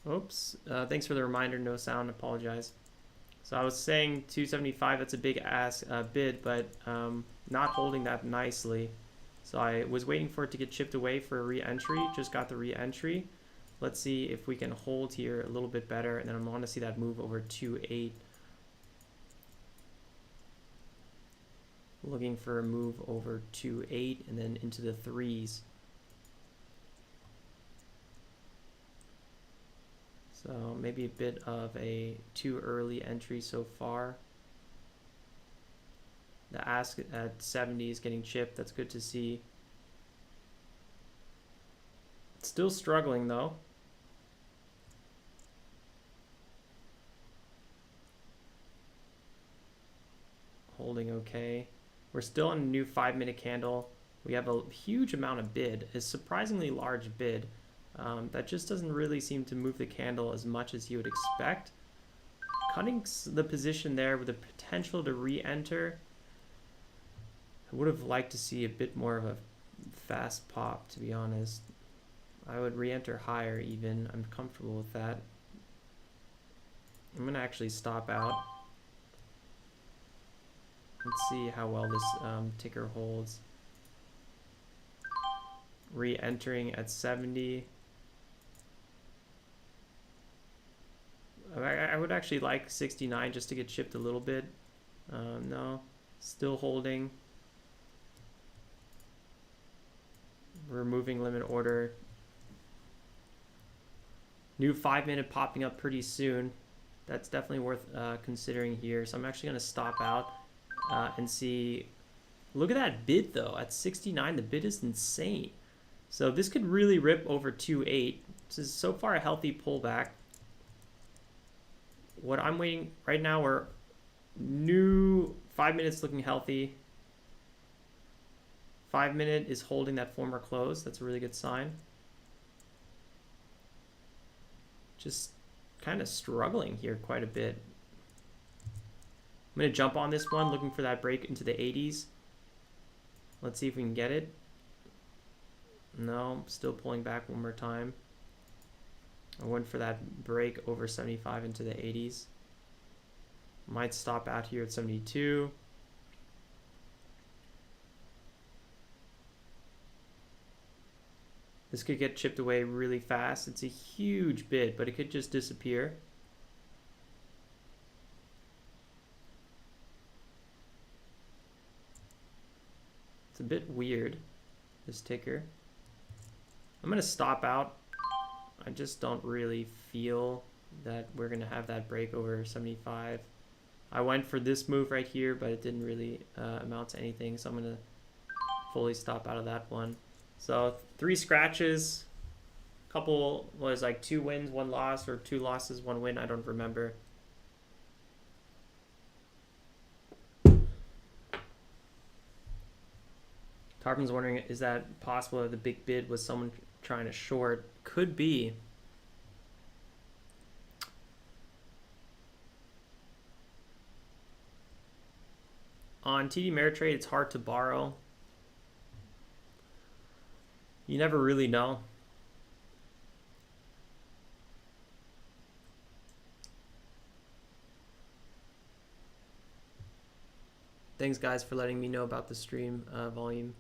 [SPEAKER 1] Oops. Thanks for the reminder. No sound. Apologize. So I was saying 275. That's a big ass bid, but not holding that nicely. So I was waiting for it to get chipped away for a re-entry. Just got the re-entry. Let's see if we can hold here a little bit better, and then I want to see that move over 2.8. Looking for a move over 2.8 and then into the threes. So maybe a bit of a too early entry so far. The ask at 70 is getting chipped. That's good to see. Still struggling though. Holding okay. We're still on a new 5-minute candle. We have a huge amount of bid, a surprisingly large bid. That just doesn't really seem to move the candle as much as you would expect. Cutting the position there with the potential to re-enter. I would have liked to see a bit more of a fast pop, to be honest. I would re-enter higher even. I'm comfortable with that. I'm going to actually stop out. Let's see how well this ticker holds. Re-entering at 70. I would actually like 69 just to get chipped a little bit. No, still holding. Removing limit order. New 5-minute popping up pretty soon. That's definitely worth considering here. So I'm actually going to stop out and see. Look at that bid though. At 69, the bid is insane. So this could really rip over 2.8. This is so far a healthy pullback. What I'm waiting right now, we're new 5 minutes looking healthy. 5-minute is holding that former close. That's a really good sign. Just kind of struggling here quite a bit. I'm going to jump on this one, looking for that break into the 80s. Let's see if we can get it. No, still pulling back one more time. I went for that break over 75 into the 80s. Might stop out here at 72. This could get chipped away really fast. It's a huge bid, but it could just disappear. It's a bit weird, this ticker. I'm going to stop out. I just don't really feel that we're going to have that break over 75. I went for this move right here, but it didn't really amount to anything. So I'm going to fully stop out of that one. So 3 scratches, couple was like 2 wins, 1 loss, or 2 losses, 1 win. I don't remember. Tarpin's wondering, is that possible that the big bid was someone trying to short? Could be. On TD Ameritrade, it's hard to borrow. You never really know. Thanks, guys, for letting me know about the stream volume.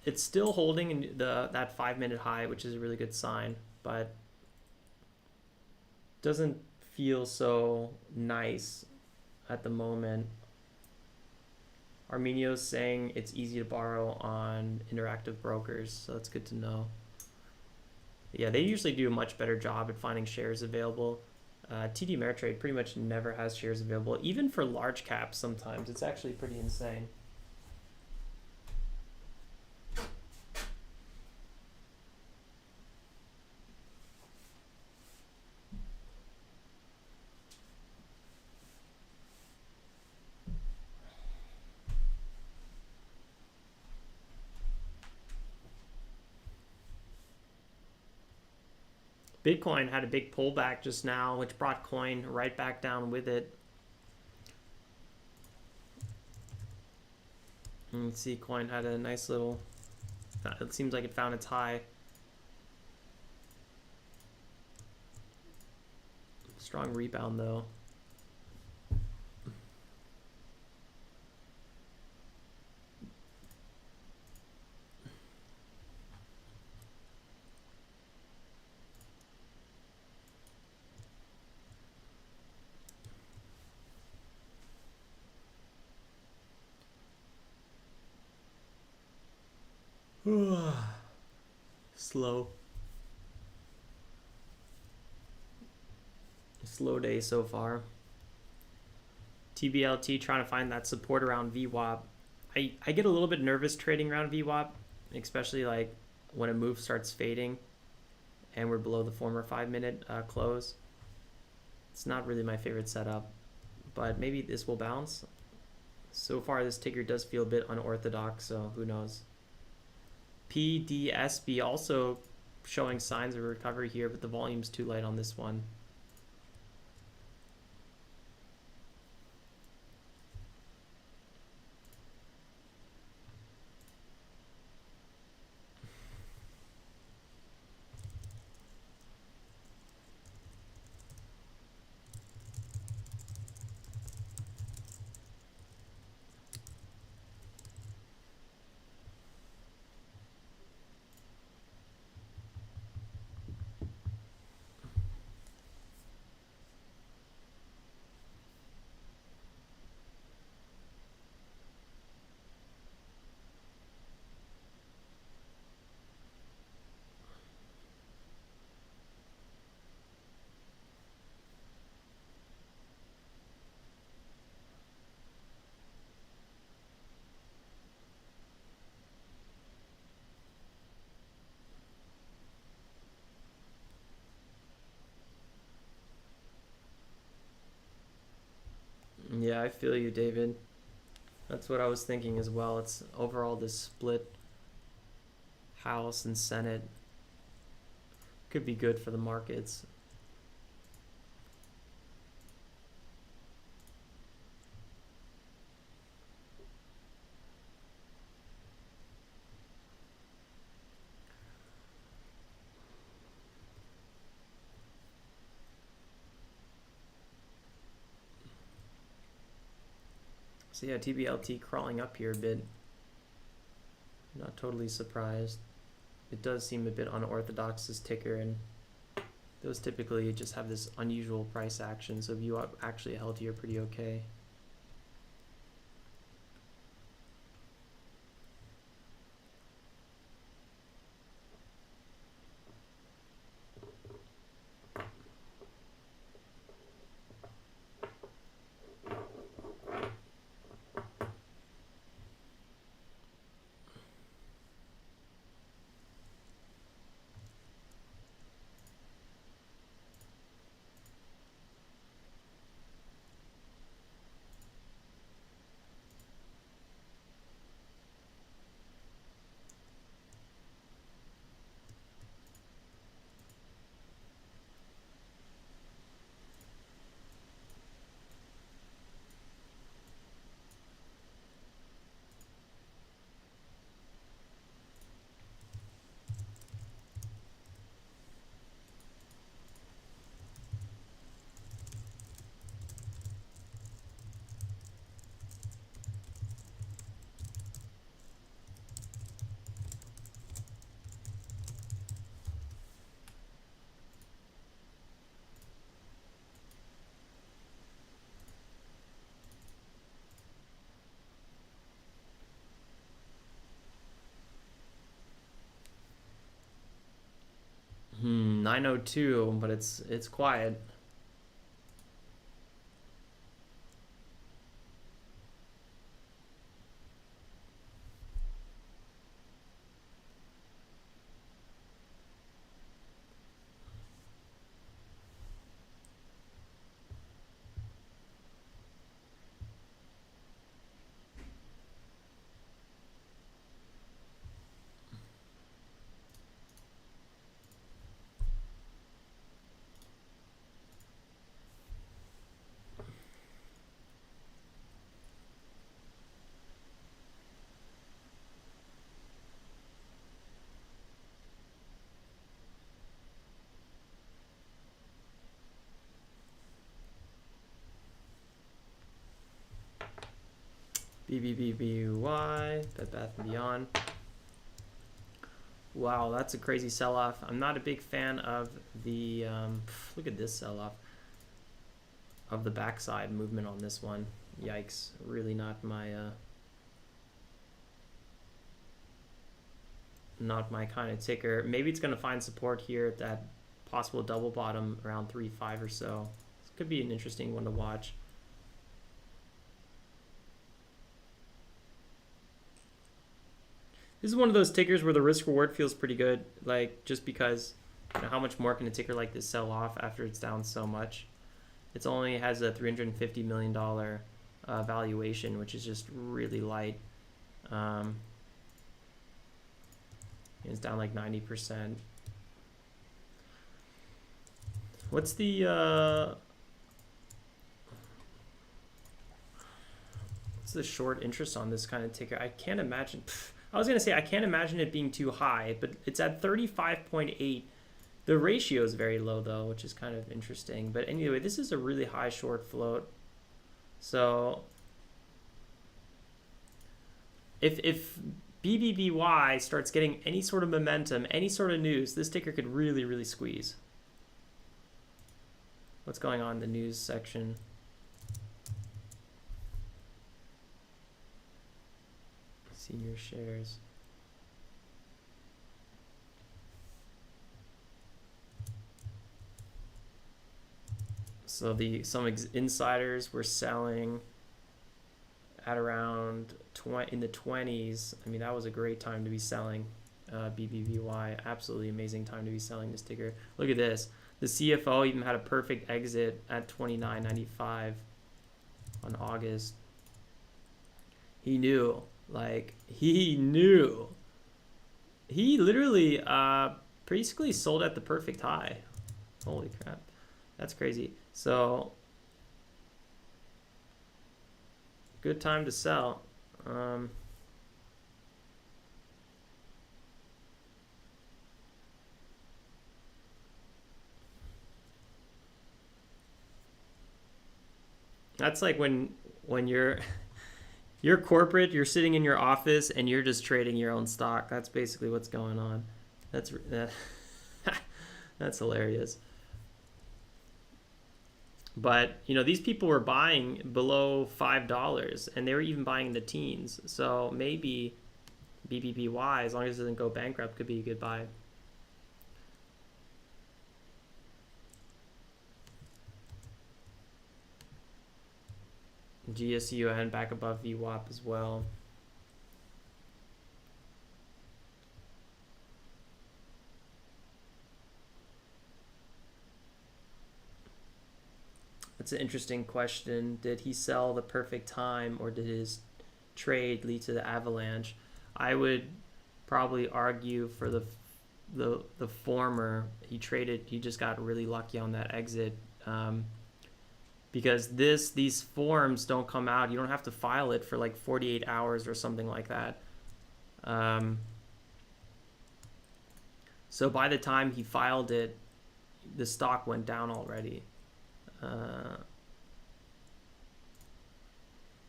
[SPEAKER 1] It's still holding in that 5-minute high, which is a really good sign, but doesn't feel so nice at the moment. Arminio's saying it's easy to borrow on interactive brokers, so that's good to know. Yeah, they usually do a much better job at finding shares available. TD Ameritrade pretty much never has shares available, even for large caps sometimes. It's actually pretty insane. Bitcoin had a big pullback just now, which brought coin right back down with it. And you can see coin had a nice little It seems like it found its high. Strong rebound though. Slow day so far. Tblt trying to find that support around VWAP. I get a little bit nervous trading around VWAP, especially like when a move starts fading and we're below the former 5-minute close. It's not really my favorite setup, but maybe this will bounce. So far this ticker does feel a bit unorthodox, so who knows. Pdsb also showing signs of recovery here, but the volume's too light on this one. Yeah, I feel you, David. That's what I was thinking as well. It's overall this split House and Senate could be good for the markets. So yeah, TBLT crawling up here a bit. Not totally surprised. It does seem a bit unorthodox, this ticker, and those typically just have this unusual price action, so view up actually held here pretty okay. Hmm, 902, but it's quiet. BBBY, Bed Bath & Beyond. Wow, that's a crazy sell-off. I'm not a big fan of the, look at this sell-off, of the backside movement on this one. Yikes, really not my kind of ticker. Maybe it's going to find support here at that possible double bottom around 3.5 or so. This could be an interesting one to watch. This is one of those tickers where the risk reward feels pretty good, like just because, you know, how much more can a ticker like this sell off after it's down so much? It only has a $350 million valuation, which is just really light. It's down like 90%. What's the short interest on this kind of ticker? I can't imagine. I was gonna say I can't imagine it being too high, but it's at 35.8. The ratio is very low though, which is kind of interesting. But anyway, this is a really high short float. So if BBBY starts getting any sort of momentum, any sort of news, this ticker could really, really squeeze. What's going on in the news section? Senior shares. So some insiders were selling at around in the 20s. I mean, that was a great time to be selling BBBY. Absolutely amazing time to be selling this ticker. Look at this. The CFO even had a perfect exit at $29.95 on August. He knew. Like, he knew. He literally basically sold at the perfect high. Holy crap. That's crazy. So, good time to sell. That's like when you're corporate, you're sitting in your office and you're just trading your own stock. That's basically what's going on. That's hilarious. But, you know, these people were buying below $5 and they were even buying in the teens. So maybe BBBY, as long as it doesn't go bankrupt, could be a good buy. GSUN back above VWAP as well. That's an interesting question. Did he sell the perfect time, or did his trade lead to the avalanche? I would probably argue for the former. He just got really lucky on that exit. Because these forms don't come out. You don't have to file it for like 48 hours or something like that. So by the time he filed it, the stock went down already.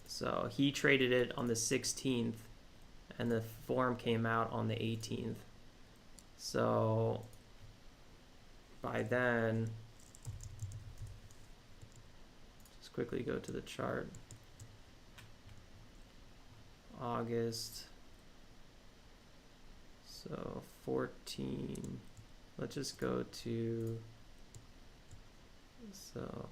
[SPEAKER 1] So he traded it on the 16th and the form came out on the 18th. So by then, just quickly go to the chart. August. So 14. Let's just go to, so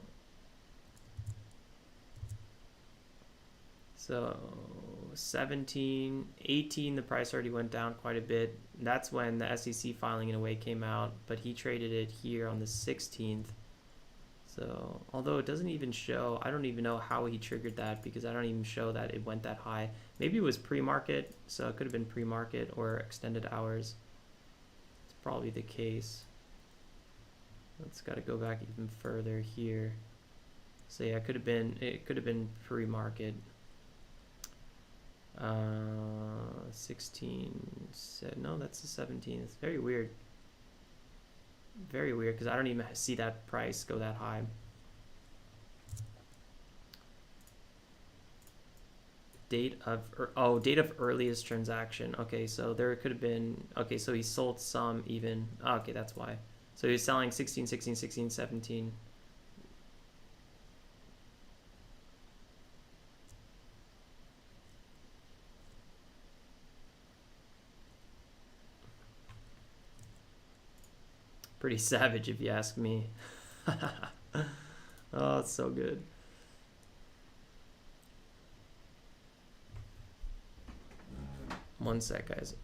[SPEAKER 1] 17, 18, the price already went down quite a bit. That's when the SEC filing in a way came out, but he traded it here on the 16th. So although it doesn't even show, I don't even know how he triggered that, because I don't even show that it went that high. Maybe it was pre-market, so it could have been pre-market or extended hours. It's probably the case. Let's got to go back even further here. So yeah, it could have been pre-market. 16 said no, that's the 17th. It's very weird. Very weird, because I don't even see that price go that high. date of earliest transaction. Okay, so there could have been, okay, so he sold some even. Oh, okay, that's why. So he was selling 16, 16, 16, 17. Pretty savage if you ask me. Oh, it's so good. One sec, guys.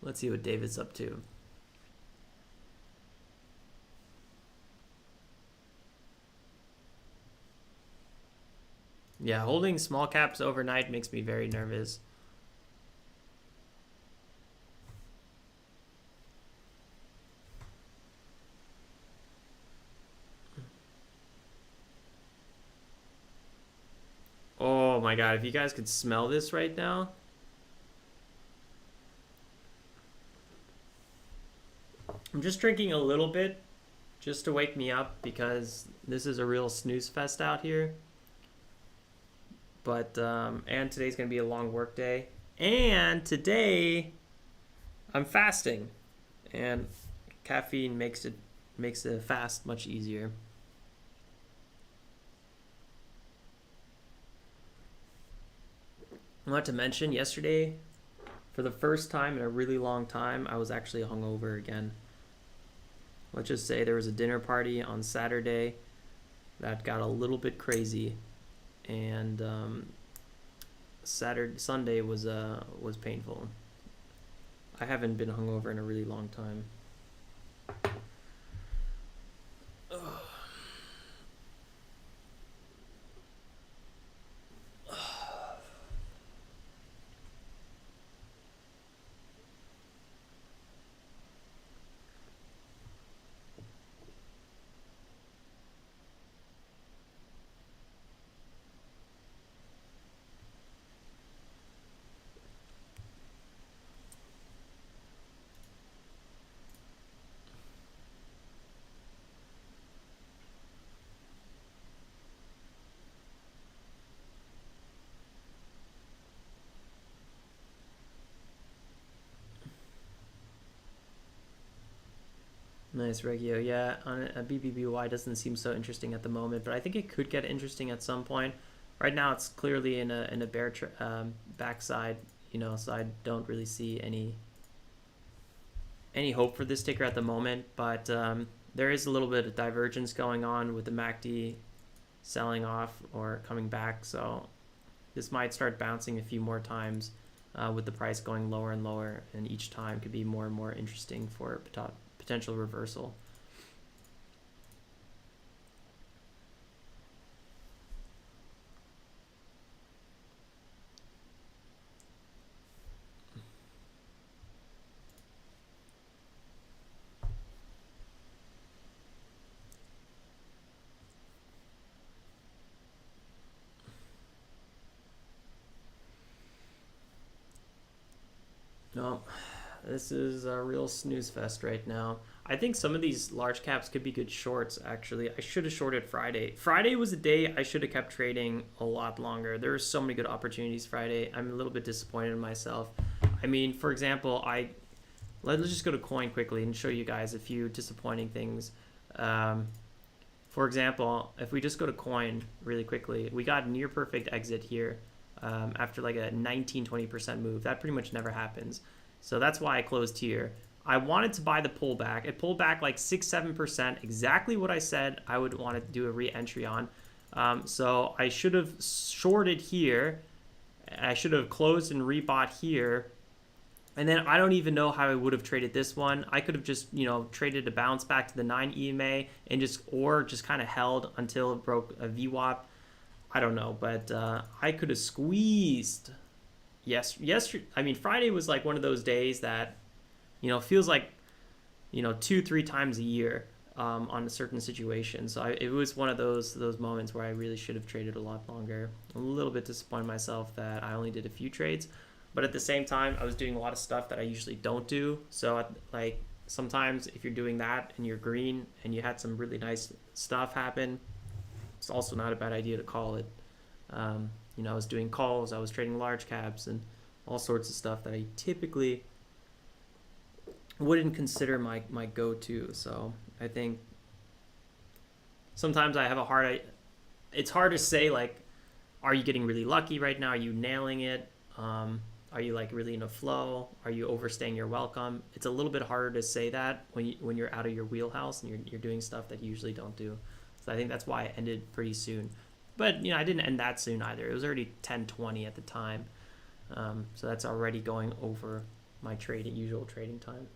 [SPEAKER 1] Let's see what David's up to. Yeah, holding small caps overnight makes me very nervous. Oh my god, if you guys could smell this right now. I'm just drinking a little bit just to wake me up because this is a real snooze fest out here. But and today's gonna be a long work day. And today I'm fasting, and caffeine makes the fast much easier. I want to mention yesterday, for the first time in a really long time, I was actually hungover again. Let's just say there was a dinner party on Saturday that got a little bit crazy, and Sunday was painful. I haven't been hungover in a really long time. Nice, Regio. Yeah, on a BBBY doesn't seem so interesting at the moment, but I think it could get interesting at some point. Right now, it's clearly in a bear backside, so I don't really see any hope for this ticker at the moment. But there is a little bit of divergence going on with the MACD selling off or coming back, so this might start bouncing a few more times with the price going lower and lower, and each time could be more and more interesting for potential reversal. No, this is a real snooze fest right now. I think some of these large caps could be good shorts, actually. I should have shorted Friday. Friday was a day I should have kept trading a lot longer. There were so many good opportunities Friday. I'm a little bit disappointed in myself. I mean, for example, let's just go to coin quickly and show you guys a few disappointing things. For example, if we just go to coin really quickly, we got near perfect exit here after like a 19-20% move. That pretty much never happens. So that's why I closed here. I wanted to buy the pullback. It pulled back like 6-7%, exactly what I said I would want to do a re-entry on. So I should have shorted here. I should have closed and rebought here. And then I don't even know how I would have traded this one. I could have just, traded a bounce back to the 9 EMA and just kind of held until it broke a VWAP. I don't know, but I could have squeezed. Yes. I mean, Friday was like one of those days that, feels like, 2-3 times a year on a certain situation. So it was one of those moments where I really should have traded a lot longer. A little bit disappointed myself that I only did a few trades. But at the same time, I was doing a lot of stuff that I usually don't do. So like sometimes if you're doing that and you're green and you had some really nice stuff happen, it's also not a bad idea to call it. I was doing calls, I was trading large caps and all sorts of stuff that I typically wouldn't consider my go-to. So I think sometimes I have it's hard to say, like, are you getting really lucky right now? Are you nailing it? Are you like really in a flow? Are you overstaying your welcome? It's a little bit harder to say that when you're out of your wheelhouse and you're doing stuff that you usually don't do. So I think that's why it ended pretty soon. But I didn't end that soon either. It was already 10:20 at the time. So that's already going over my usual trading time.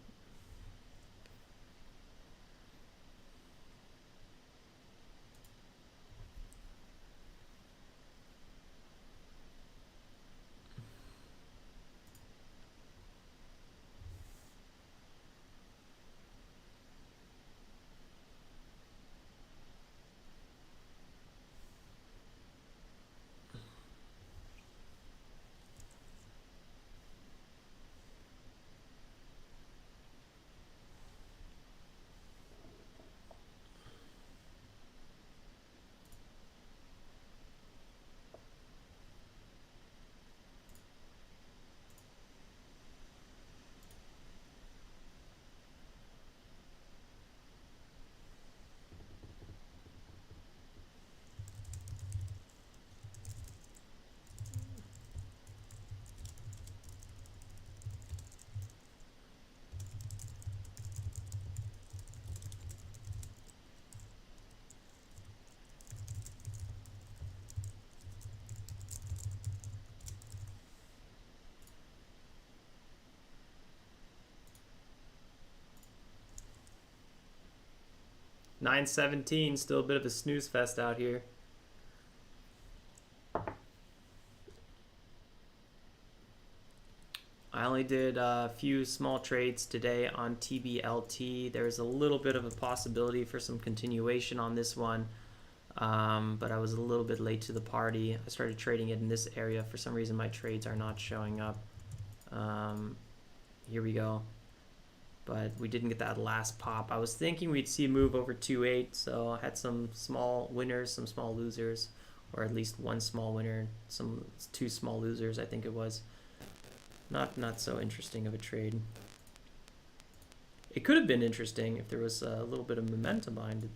[SPEAKER 1] $9.17, still a bit of a snooze fest out here. I only did a few small trades today on Tblt. There's a little bit of a possibility for some continuation on this one, but I was a little bit late to the party. I started trading it in this area. For some reason, my trades are not showing up. Here we go. But we didn't get that last pop. I was thinking we'd see a move over 2.8, so I had some small winners, some small losers, or at least one small winner, two small losers, I think it was. Not so interesting of a trade. It could have been interesting if there was a little bit of momentum behind it.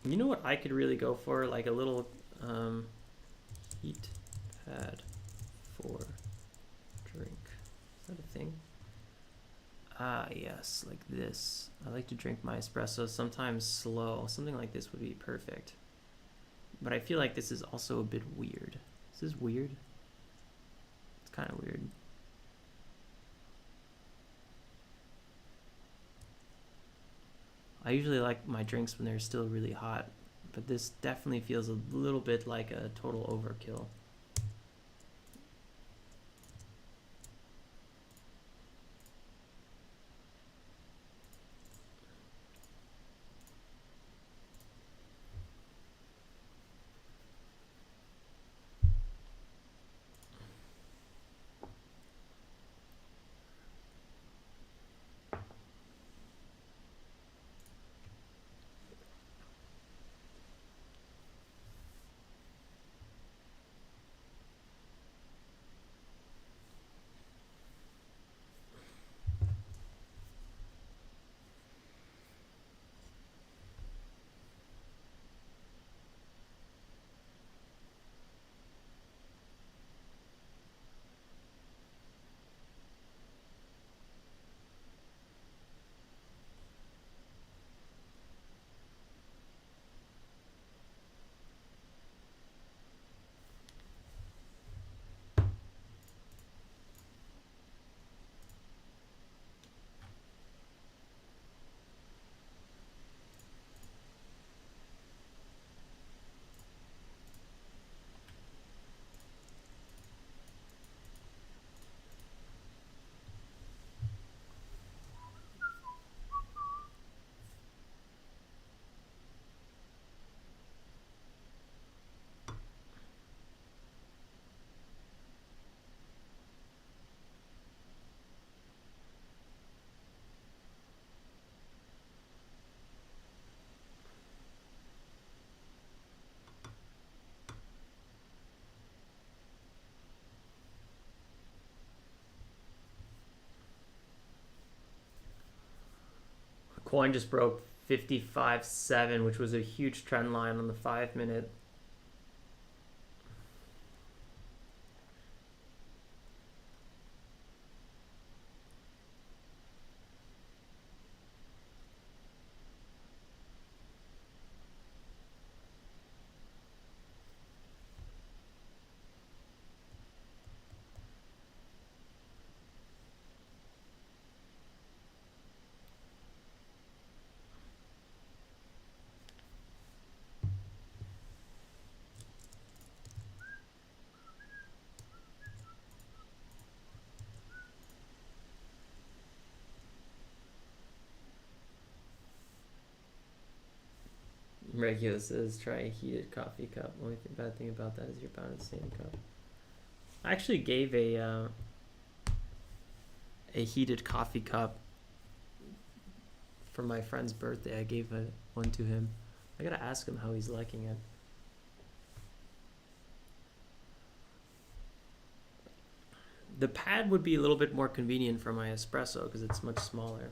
[SPEAKER 1] You know what I could really go for? Like a little heat pad for drink. Is that a thing? Ah, yes, like this. I like to drink my espresso sometimes slow. Something like this would be perfect. But I feel like this is also a bit weird. This is weird. It's kind of weird. I usually like my drinks when they're still really hot, but this definitely feels a little bit like a total overkill. Coin just broke 55.7, which was a huge trend line on the 5-minute. Regular says try a heated coffee cup. Only bad thing about that is you're bound to stay in the cup. I actually gave a heated coffee cup for my friend's birthday. I gave one to him. I gotta ask him how he's liking it. The pad would be a little bit more convenient for my espresso because it's much smaller,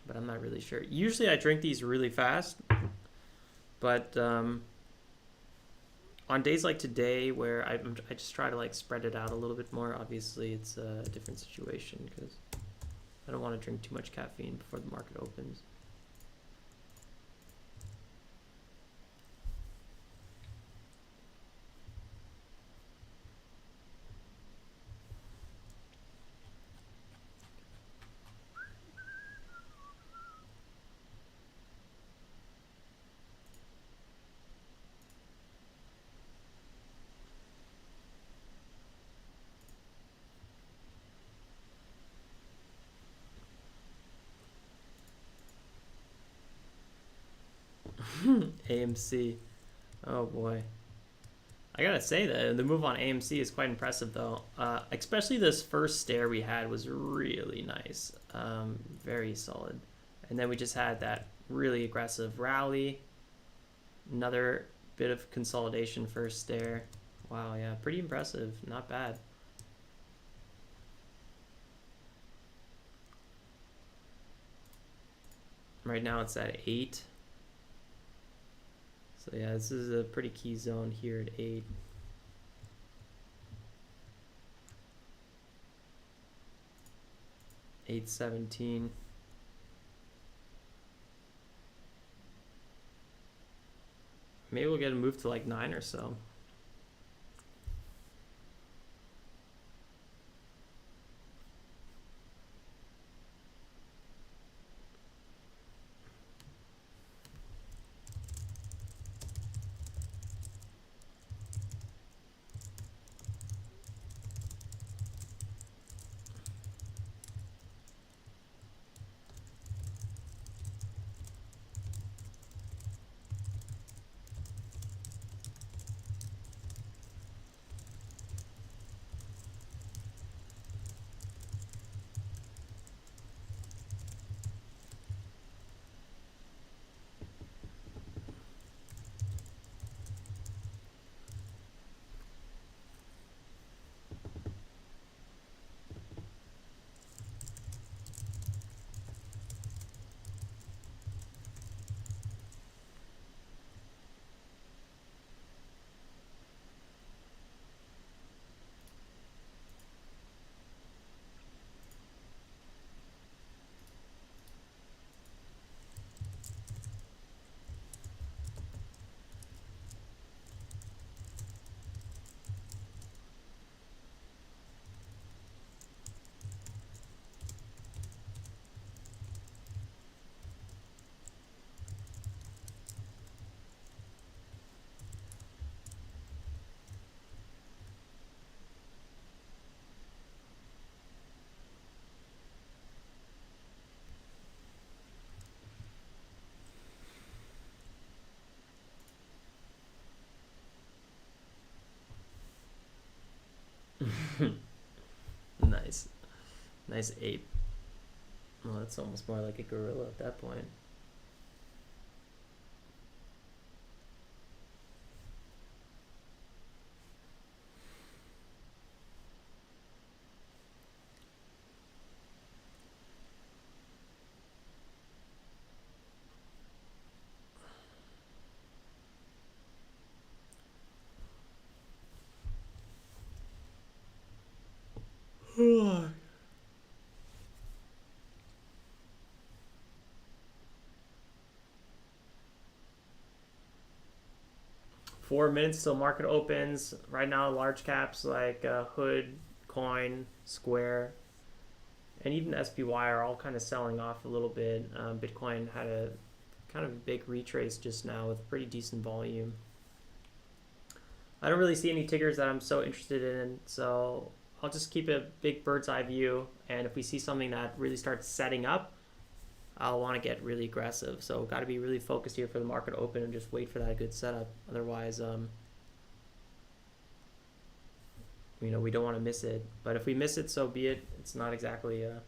[SPEAKER 1] but I'm not really sure. Usually I drink these really fast, but on days like today where I just try to like spread it out a little bit more. Obviously it's a different situation because I don't want to drink too much caffeine before the market opens. AMC. Oh boy. I gotta say that the move on AMC is quite impressive though. Especially this first stare we had was really nice. Very solid. And then we just had that really aggressive rally. Another bit of consolidation first stare. Wow, yeah, pretty impressive. Not bad. Right now it's at 8. So yeah, this is a pretty key zone here at 8. 817. Maybe we'll get a move to like 9 or so. Nice. Nice ape. Well, that's almost more like a gorilla at that point. Oh. 4 minutes till market opens. Right now, large caps like Hood, Coin, Square, and even SPY are all kind of selling off a little bit. Bitcoin had a kind of big retrace just now with pretty decent volume. I don't really see any tickers that I'm so interested in, so I'll just keep a big bird's eye view, and if we see something that really starts setting up, I'll want to get really aggressive. So got to be really focused here for the market to open and just wait for that good setup. Otherwise, we don't want to miss it. But if we miss it, so be it. It's not exactly a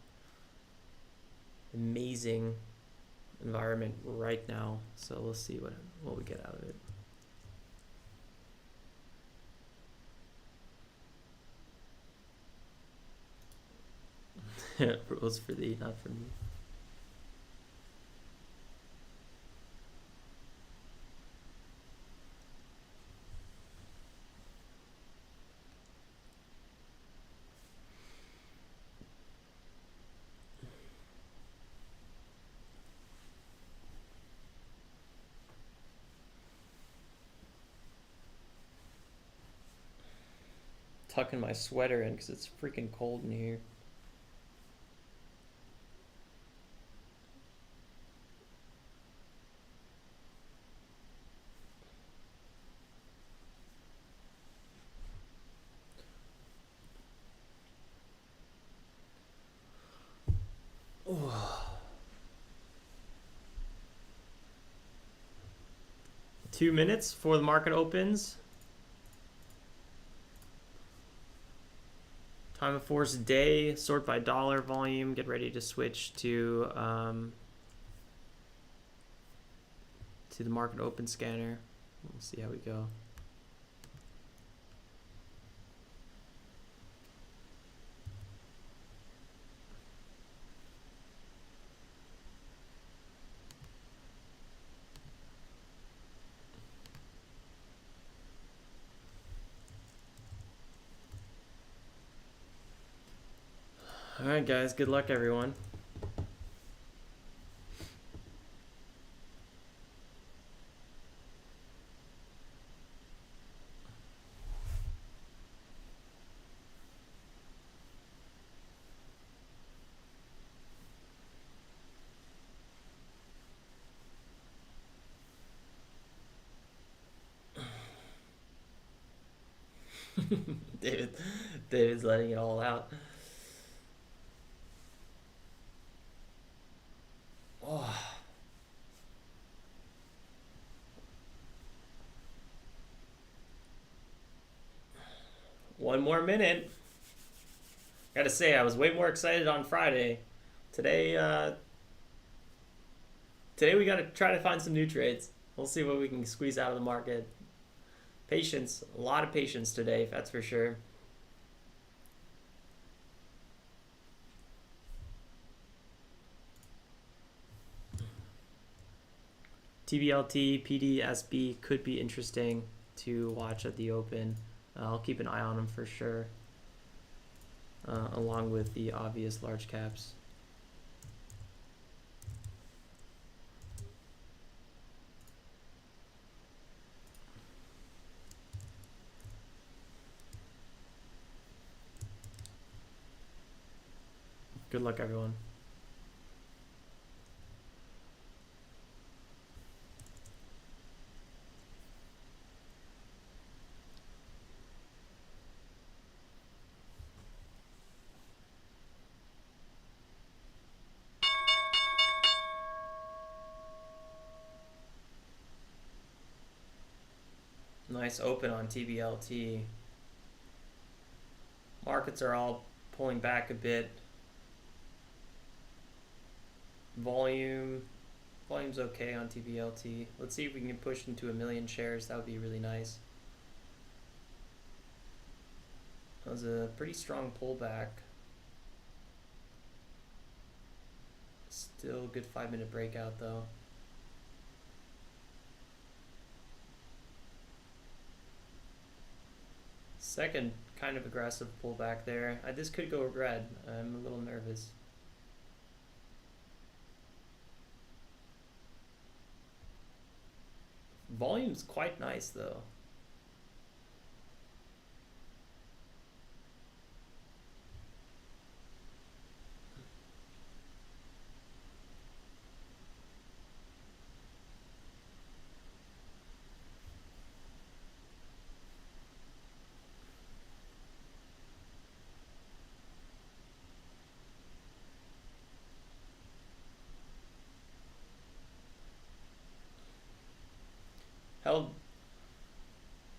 [SPEAKER 1] amazing environment right now. So we'll see what we get out of it. Rules for thee, not for me. Tucking my sweater in because it's freaking cold in here. Oh. 2 minutes before the market opens. Time of force day, sort by dollar volume, get ready to switch to the market open scanner. We'll see how we go. All right, guys. Good luck, everyone. David's letting it all out. Oh. One more minute. Gotta say, I was way more excited on Friday. Today we gotta try to find some new trades. We'll see what we can squeeze out of the market. Patience, a lot of patience today, that's for sure. Tblt, Pdsb could be interesting to watch at the open. I'll keep an eye on them for sure, along with the obvious large caps. Good luck, everyone. Nice open on TBLT. Markets are all pulling back a bit. Volume's okay on TBLT. Let's see if we can push into 1 million shares. That would be really nice. That was a pretty strong pullback. Still good 5-minute breakout though. Second kind of aggressive pullback there. This could go red. I'm a little nervous. Volume's quite nice though.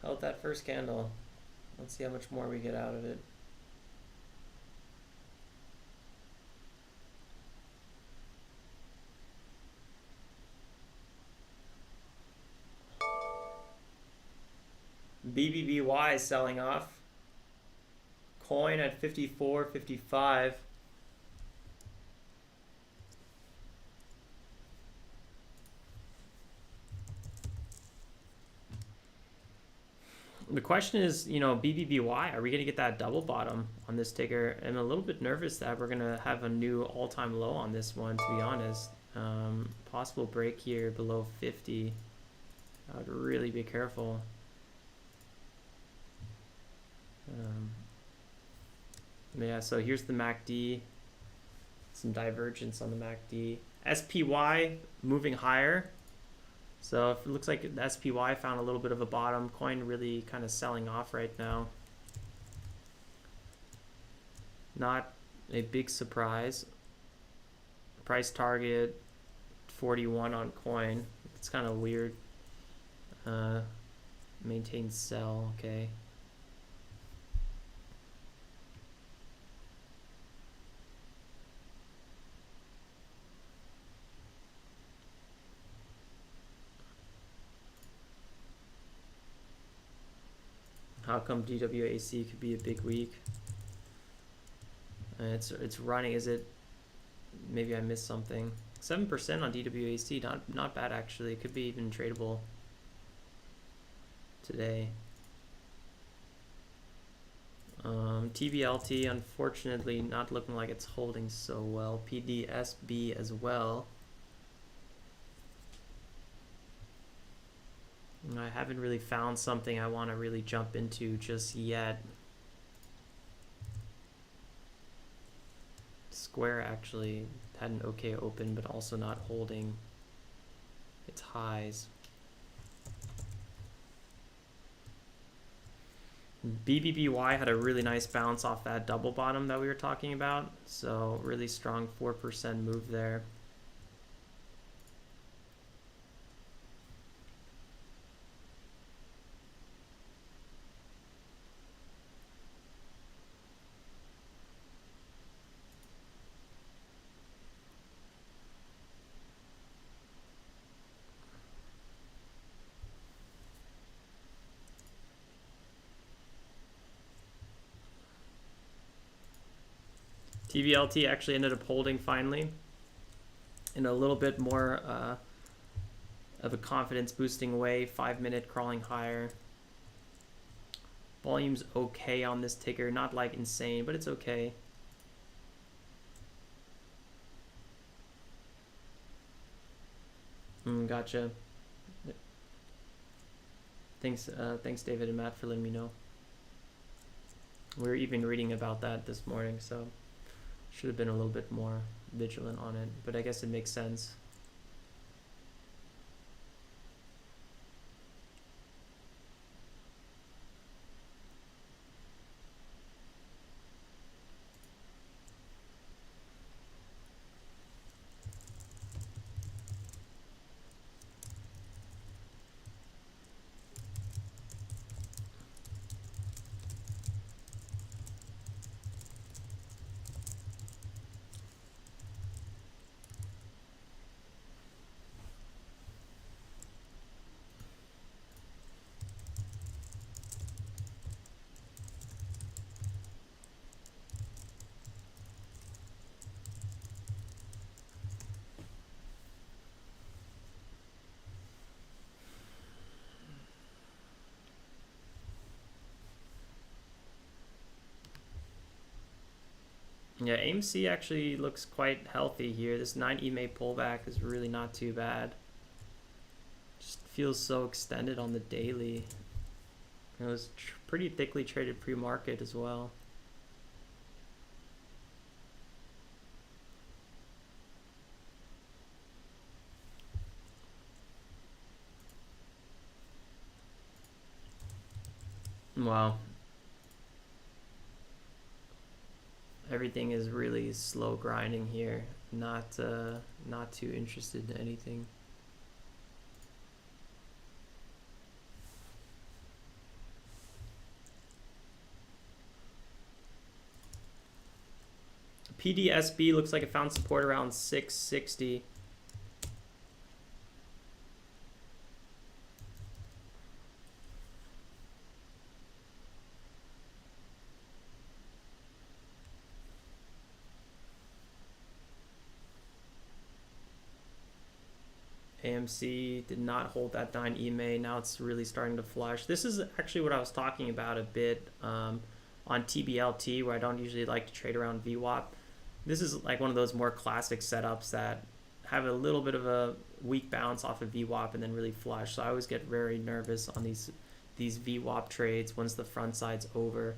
[SPEAKER 1] Held that first candle. Let's see how much more we get out of it. BBBY is selling off. Coin at 54.55. The question is, BBBY, are we going to get that double bottom on this ticker? I'm a little bit nervous that we're going to have a new all-time low on this one, to be honest. Possible break here below 50. I would really be careful. Yeah, so here's the MACD. Some divergence on the MACD. SPY moving higher. So it looks like the SPY found a little bit of a bottom. Coin really kind of selling off right now. Not a big surprise. Price target 41 on coin. It's kind of weird. Maintain sell, okay. How come DWAC could be a big week? It's running. Is it? Maybe I missed something. 7% on DWAC, not bad actually. It could be even tradable today. Tblt, unfortunately, not looking like it's holding so well. Pdsb as well. I haven't really found something I want to really jump into just yet. Square actually had an okay open, but also not holding its highs. BBBY had a really nice bounce off that double bottom that we were talking about. So really strong 4% move there. Tblt actually ended up holding finally in a little bit more of a confidence boosting way. 5-minute crawling higher. Volume's okay on this ticker, not like insane, but it's okay. Gotcha. Thanks David and Matt for letting me know. We were even reading about that this morning, so should have been a little bit more vigilant on it, but I guess it makes sense. Yeah, AMC actually looks quite healthy here. This 9 EMA pullback is really not too bad. Just feels so extended on the daily. It was pretty thickly traded pre-market as well. Wow. Everything is really slow grinding here. Not too interested in anything. Pdsb looks like it found support around 660. AMC did not hold that 9 EMA. Now it's really starting to flush. This is actually what I was talking about a bit on TBLT, where I don't usually like to trade around VWAP. This is like one of those more classic setups that have a little bit of a weak bounce off of VWAP and then really flush. So I always get very nervous on these VWAP trades. Once the front side's over,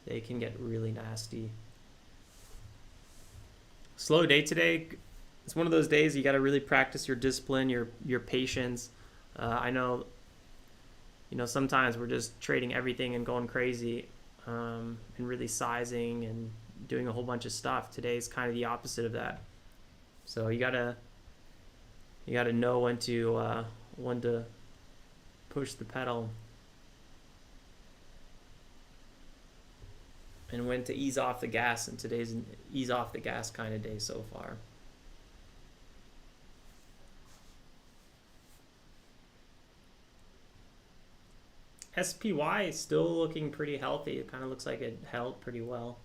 [SPEAKER 1] they can get really nasty. Slow day today. It's one of those days you got to really practice your discipline, your patience. I know, sometimes we're just trading everything and going crazy, and really sizing and doing a whole bunch of stuff. Today's kind of the opposite of that. So you gotta know when to push the pedal and when to ease off the gas. And today's an ease off the gas kind of day so far. SPY is still looking pretty healthy. It kind of looks like it held pretty well.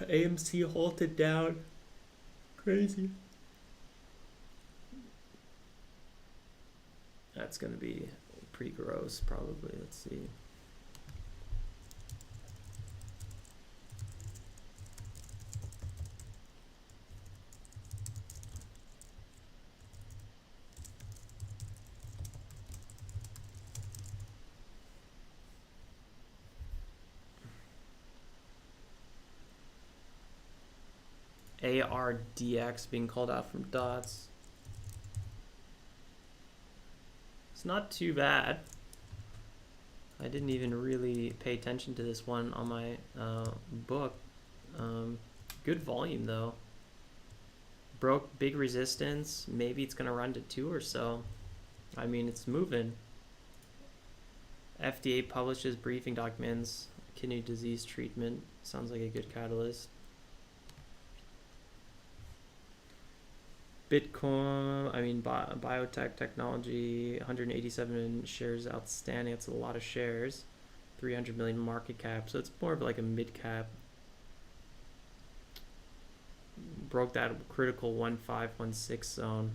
[SPEAKER 1] AMC halted down. Crazy. That's going to be pretty gross, probably. Let's see. ARDX being called out from dots. It's not too bad. I didn't even really pay attention to this one on my book. Good volume though. Broke big resistance. Maybe it's gonna run to 2 or so. I mean, it's moving. FDA publishes briefing documents. Kidney disease treatment. Sounds like a good catalyst. Bitcoin, I mean, biotech technology, 187 shares outstanding. That's a lot of shares. 300 million market cap. So it's more of like a mid cap. Broke that critical 1516 zone.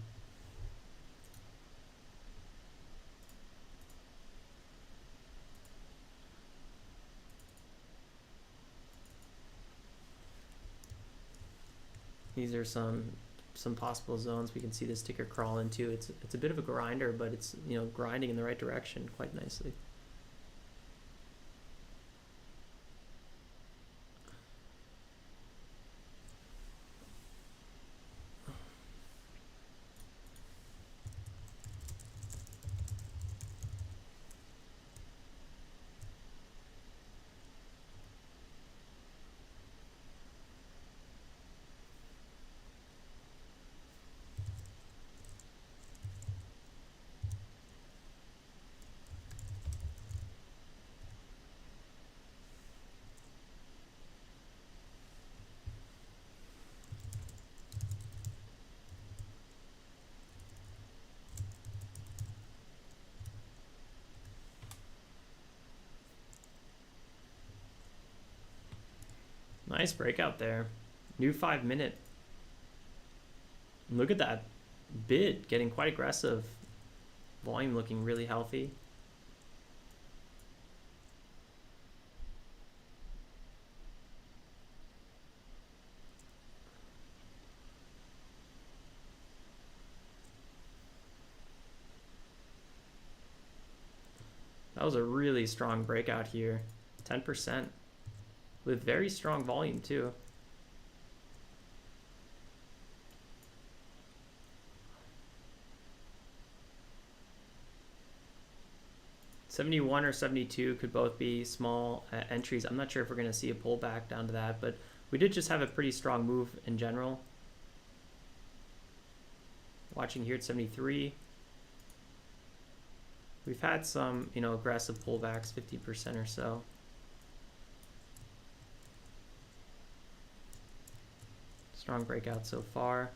[SPEAKER 1] These are some possible zones we can see this ticker crawl into. It's a bit of a grinder, but it's, you know, grinding in the right direction quite nicely. Nice breakout there. New 5-minute. Look at that bid getting quite aggressive. Volume looking really healthy. That was a really strong breakout here. 10%. With very strong volume too. $71 or 72 could both be small entries. I'm not sure if we're going to see a pullback down to that, but we did just have a pretty strong move in general. Watching here at 73. We've had some, you know, aggressive pullbacks, 50% or so. Strong breakout so far.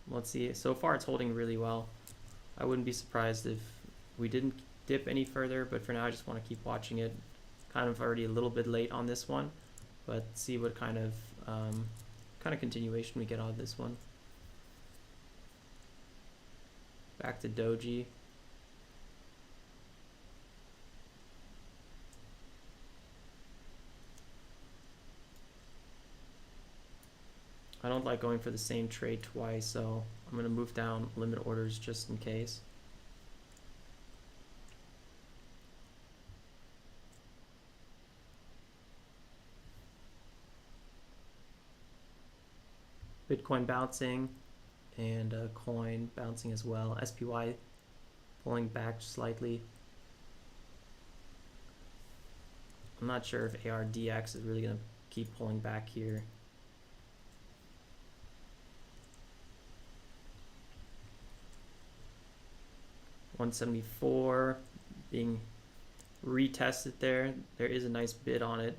[SPEAKER 1] Let's see. So far it's holding really well. I wouldn't be surprised if we didn't dip any further, but for now I just want to keep watching it. Kind of already a little bit late on this one, but see what kind of continuation we get out of this one. Back to Doji. I don't like going for the same trade twice, so I'm going to move down limit orders just in case. Bitcoin bouncing and coin bouncing as well. SPY pulling back slightly. I'm not sure if ARDX is really going to keep pulling back here. $174 being retested there. There is a nice bid on it.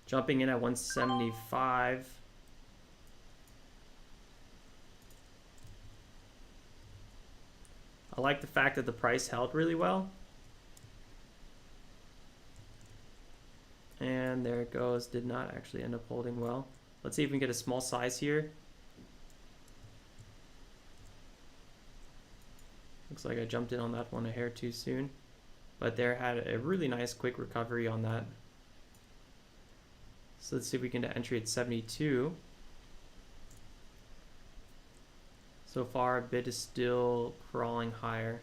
[SPEAKER 1] Jumping in at 175. I like the fact that the price held really well. And there it goes. Did not actually end up holding well. Let's see if we can get a small size here. Looks like I jumped in on that one a hair too soon. But there had a really nice quick recovery on that. So let's see if we can get entry at 72. So far, bid is still crawling higher.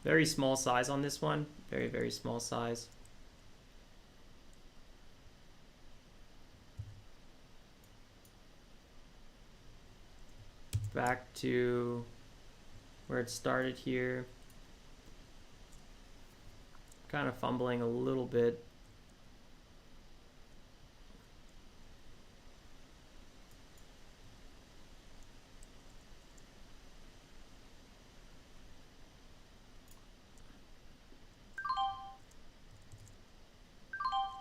[SPEAKER 1] Very small size on this one. Very, very small size. Back to where it started here. Kind of fumbling a little bit.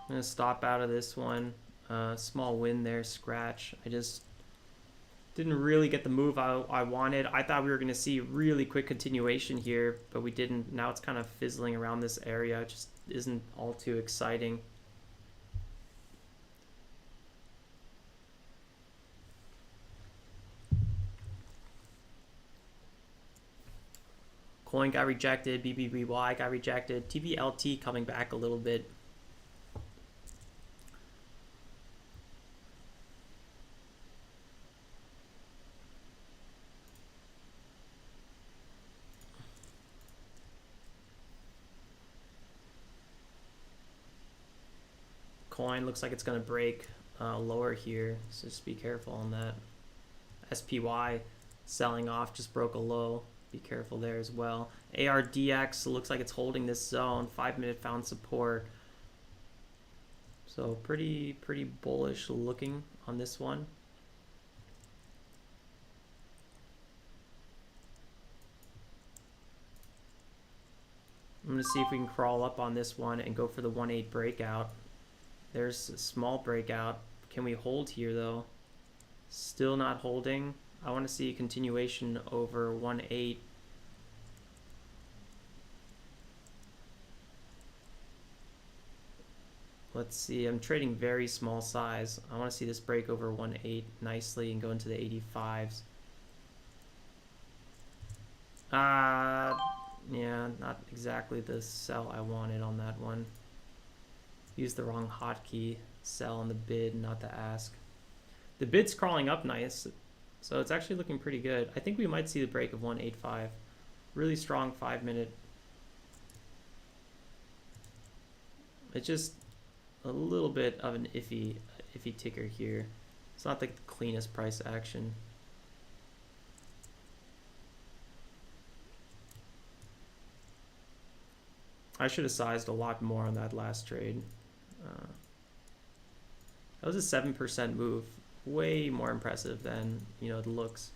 [SPEAKER 1] I'm gonna stop out of this one. Small win there, scratch. I just didn't really get the move I wanted. I thought we were gonna see really quick continuation here, but we didn't. Now it's kind of fizzling around this area. It just isn't all too exciting. Coin got rejected, BBBY got rejected, Tblt coming back a little bit. Coin looks like it's going to break lower here, so just be careful on that. SPY selling off, just broke a low. Be careful there as well. ARDX looks like it's holding this zone. 5-minute found support. So pretty bullish looking on this one. I'm going to see if we can crawl up on this one and go for the 1.8 breakout. There's a small breakout. Can we hold here though? Still not holding. I want to see a continuation over 1.8. Let's see, I'm trading very small size. I want to see this break over 1.8 nicely and go into the 85s. Yeah, not exactly the sell I wanted on that one. Used the wrong hotkey. Sell on the bid, not the ask. The bid's crawling up nice, so it's actually looking pretty good. I think we might see the break of 1.85. Really strong 5-minute. It's just a little bit of an iffy ticker here. It's not the cleanest price action. I should have sized a lot more on that last trade. That was a 7% move. Way more impressive than, you know, it looks.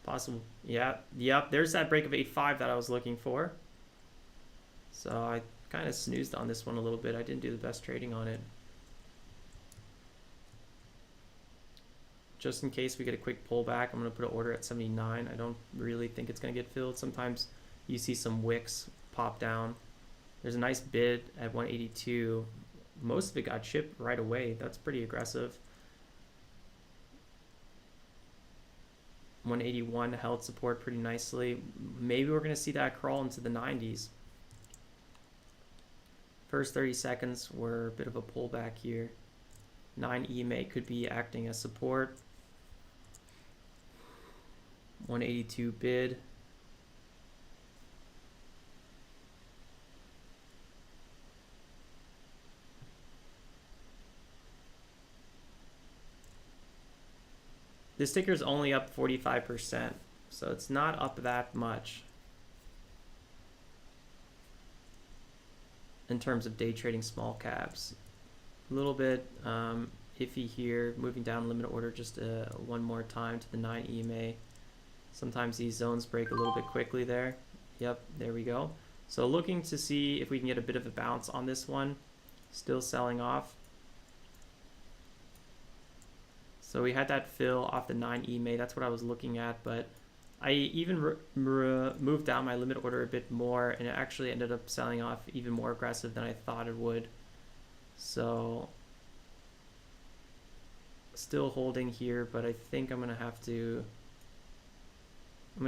[SPEAKER 1] Possible. Yeah, yep, there's that break of 8.5 that I was looking for. So I kind of snoozed on this one a little bit. I didn't do the best trading on it. Just in case we get a quick pullback, I'm going to put an order at 79. I don't really think it's going to get filled. Sometimes you see some wicks pop down. There's a nice bid at 182. Most of it got shipped right away. That's pretty aggressive. 181 held support pretty nicely. Maybe we're going to see that crawl into the 90s. First 30 seconds were a bit of a pullback here. 9 EMA could be acting as support. 182 bid. This ticker is only up 45%, so it's not up that much in terms of day trading small caps. A little bit iffy here. Moving down limit order just one more time to the 9 EMA. Sometimes these zones break a little bit quickly there. Yep, there we go. So looking to see if we can get a bit of a bounce on this one. Still selling off. So we had that fill off the 9 EMA. That's what I was looking at, but I even moved down my limit order a bit more, and it actually ended up selling off even more aggressive than I thought it would. So still holding here, but I think I'm gonna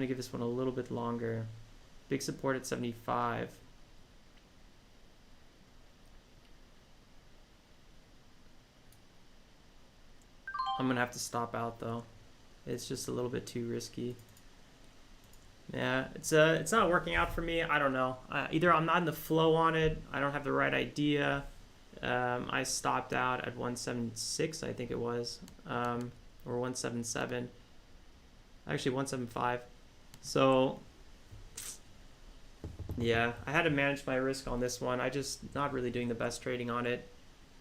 [SPEAKER 1] give this one a little bit longer. Big support at 75. I'm gonna have to stop out though. It's just a little bit too risky. Yeah, it's not working out for me. I don't know. Either I'm not in the flow on it. I don't have the right idea. I stopped out at 176, I think it was, or 177. Actually, 175. So yeah, I had to manage my risk on this one. I just not really doing the best trading on it.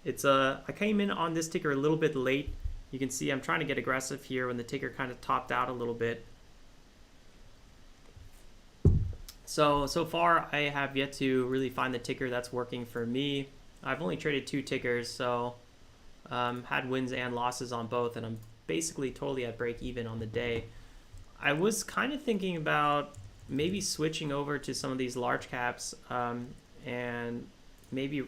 [SPEAKER 1] I came in on this ticker a little bit late. You can see I'm trying to get aggressive here when the ticker kind of topped out a little bit. So far I have yet to really find the ticker that's working for me. I've only traded 2 tickers, so had wins and losses on both, and I'm basically totally at break even on the day. I was kind of thinking about maybe switching over to some of these large caps and maybe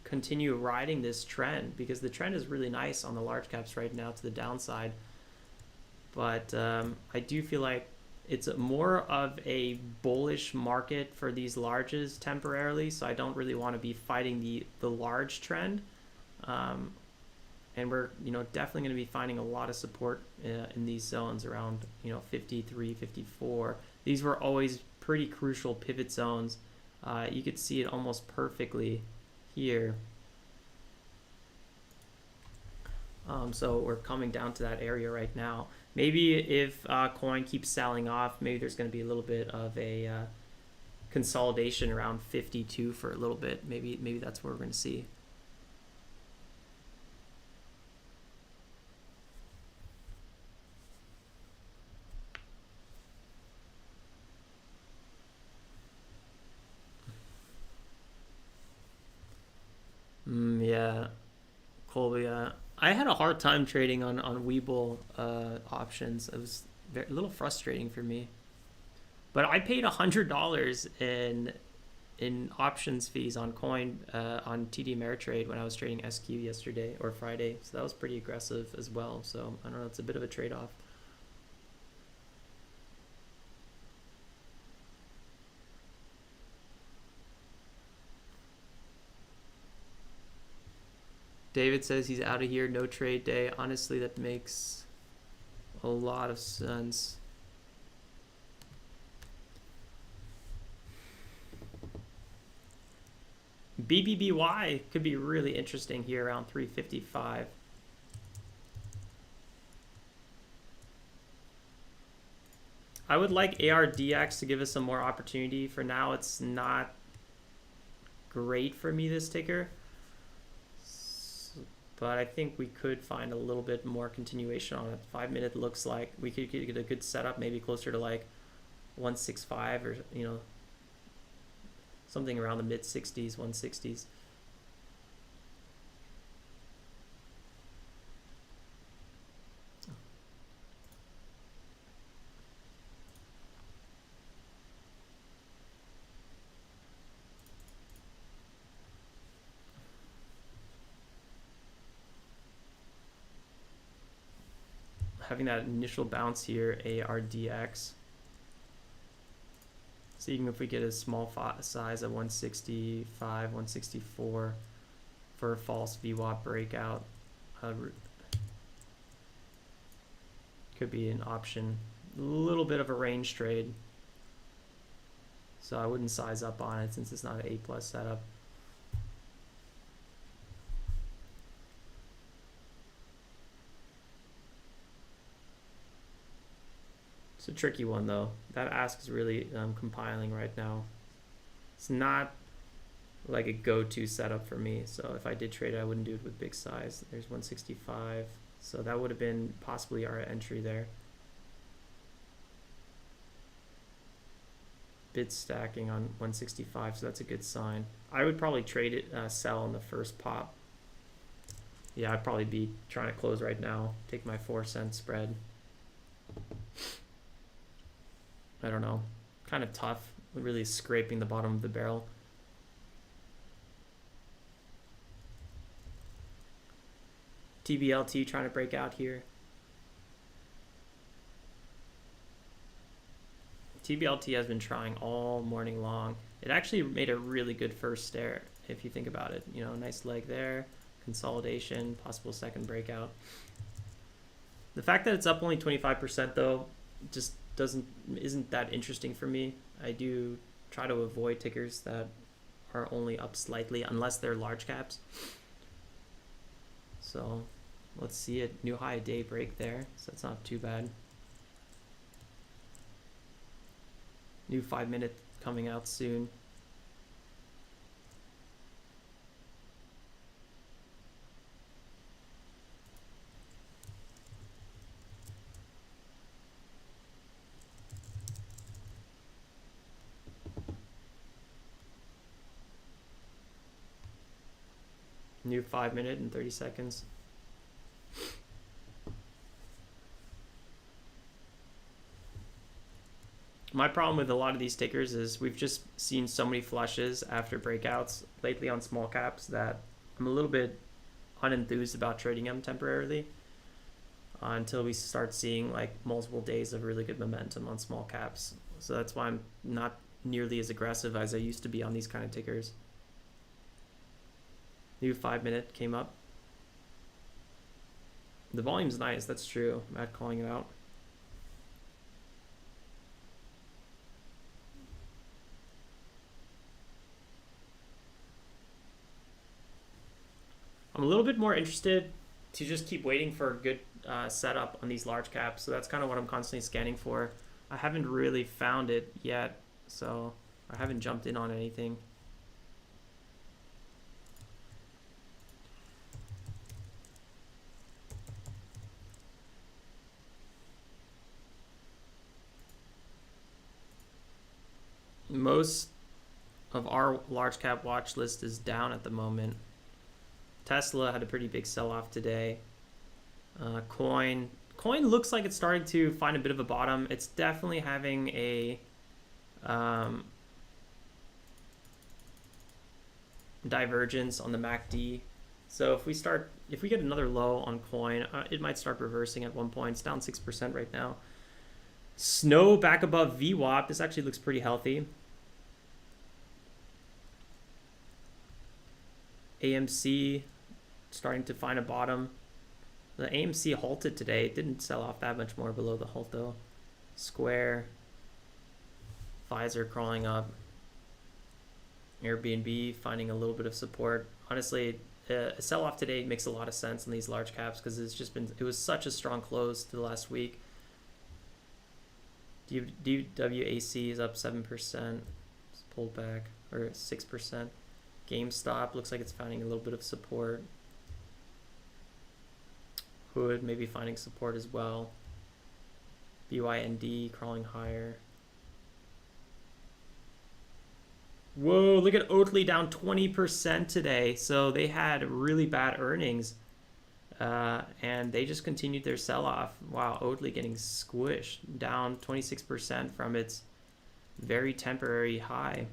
[SPEAKER 1] continue riding this trend, because the trend is really nice on the large caps right now to the downside. But I do feel like it's more of a bullish market for these larges temporarily, so I don't really want to be fighting the large trend. And we're definitely going to be finding a lot of support in these zones around 53, 54. These were always pretty crucial pivot zones. You could see it almost perfectly here. So we're coming down to that area right now. Maybe if coin keeps selling off, maybe there's going to be a little bit of a consolidation around 52 for a little bit. Maybe that's what we're going to see. Yeah, Colby. I had a hard time trading on Webull options. It was a little frustrating for me. But I paid $100 in options fees on coin on TD Ameritrade when I was trading SQ yesterday or Friday. So that was pretty aggressive as well. So I don't know, it's a bit of a trade-off. David says he's out of here, no trade day. Honestly, that makes a lot of sense. BBBY could be really interesting here around 355. I would like ARDX to give us some more opportunity. For now, it's not great for me, this ticker. But I think we could find a little bit more continuation on it. 5 minute looks like we could get a good setup, maybe closer to like 165 or something around the mid 60s, 160s. Having that initial bounce here, ARDX. Seeing if we get a small size of 165, 164 for a false VWAP breakout. Could be an option. A little bit of a range trade. So I wouldn't size up on it since it's not an A+ setup. It's a tricky one though. That ask is really compiling right now. It's not like a go-to setup for me. So if I did trade it, I wouldn't do it with big size. There's 165. So that would have been possibly our entry there. Bid stacking on 165, so that's a good sign. I would probably trade it, sell in the first pop. Yeah, I'd probably be trying to close right now. Take my 4-cent spread. I don't know. Kind of tough. Really scraping the bottom of the barrel. Tblt trying to break out here. Tblt has been trying all morning long. It actually made a really good first stare, if you think about it. You know, nice leg there, consolidation, possible second breakout. The fact that it's up only 25% though, just isn't that interesting for me. I do try to avoid tickers that are only up slightly, unless they're large caps. So let's see it. New high day break there, so that's not too bad. New 5-minute coming out soon. New 5-minute in 30 seconds. My problem with a lot of these tickers is we've just seen so many flushes after breakouts lately on small caps that I'm a little bit unenthused about trading them temporarily until we start seeing like multiple days of really good momentum on small caps. So that's why I'm not nearly as aggressive as I used to be on these kind of tickers. New 5-minute came up. The volume's nice, that's true. Matt calling it out. I'm a little bit more interested to just keep waiting for a good setup on these large caps. So that's kind of what I'm constantly scanning for. I haven't really found it yet, so I haven't jumped in on anything. Most of our large cap watch list is down at the moment. Tesla had a pretty big sell-off today. Coin looks like it's starting to find a bit of a bottom. It's definitely having a divergence on the MACD. So if we get another low on coin, it might start reversing at one point. It's down 6% right now. Snow back above VWAP. This actually looks pretty healthy. AMC starting to find a bottom. The AMC halted today. It didn't sell off that much more below the halt though. Square. Pfizer crawling up. Airbnb finding a little bit of support. Honestly, a sell-off today makes a lot of sense in these large caps because it was such a strong close to the last week. DWAC is up 7%. It's pulled back, or 6%. GameStop looks like it's finding a little bit of support. Hood maybe finding support as well. BYND crawling higher. Whoa, look at Oatly down 20% today. So they had really bad earnings. And they just continued their sell-off. Wow, Oatly getting squished, down 26% from its very temporary high.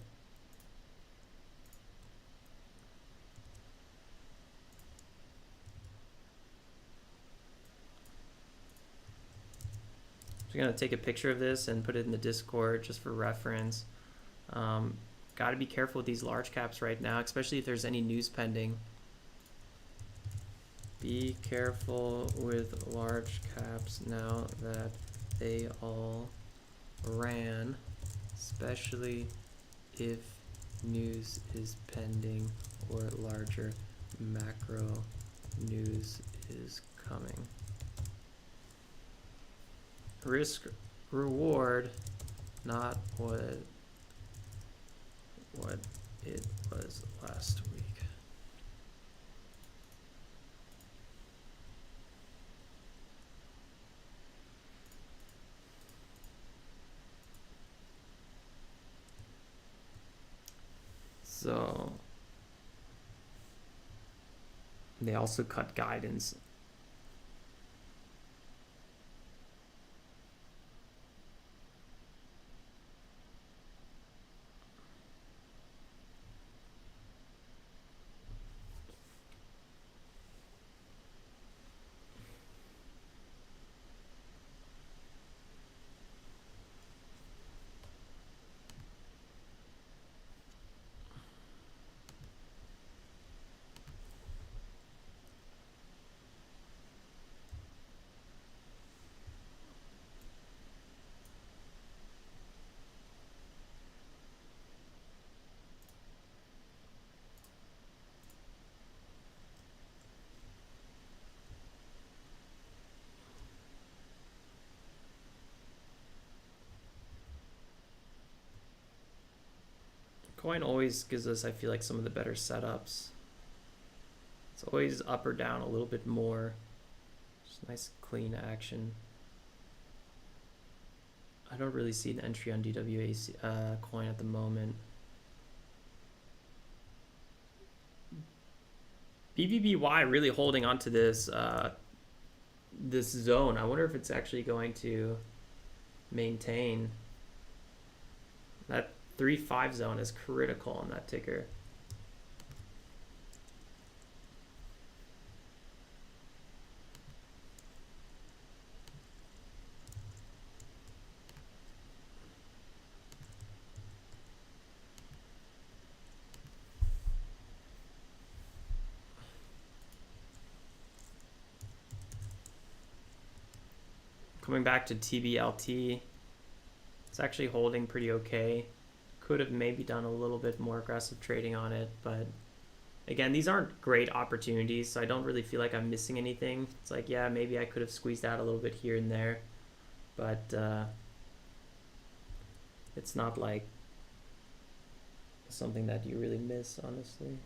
[SPEAKER 1] I'm gonna take a picture of this and put it in the Discord just for reference. Got to be careful with these large caps right now, especially if there's any news pending. Be careful with large caps now that they all ran, especially if news is pending or larger macro news is coming. Risk reward, not what it was last week. So they also cut guidance. Coin always gives us, I feel like, some of the better setups. It's always up or down a little bit more. Just nice clean action. I don't really see an entry on DWA coin at the moment. BBBY really holding onto this this zone. I wonder if it's actually going to maintain. That 3-5 zone is critical on that ticker. Coming back to TBLT, it's actually holding pretty okay. Could have maybe done a little bit more aggressive trading on it, but again, these aren't great opportunities, so I don't really feel like I'm missing anything. It's like, yeah, maybe I could have squeezed out a little bit here and there, but it's not like something that you really miss, honestly.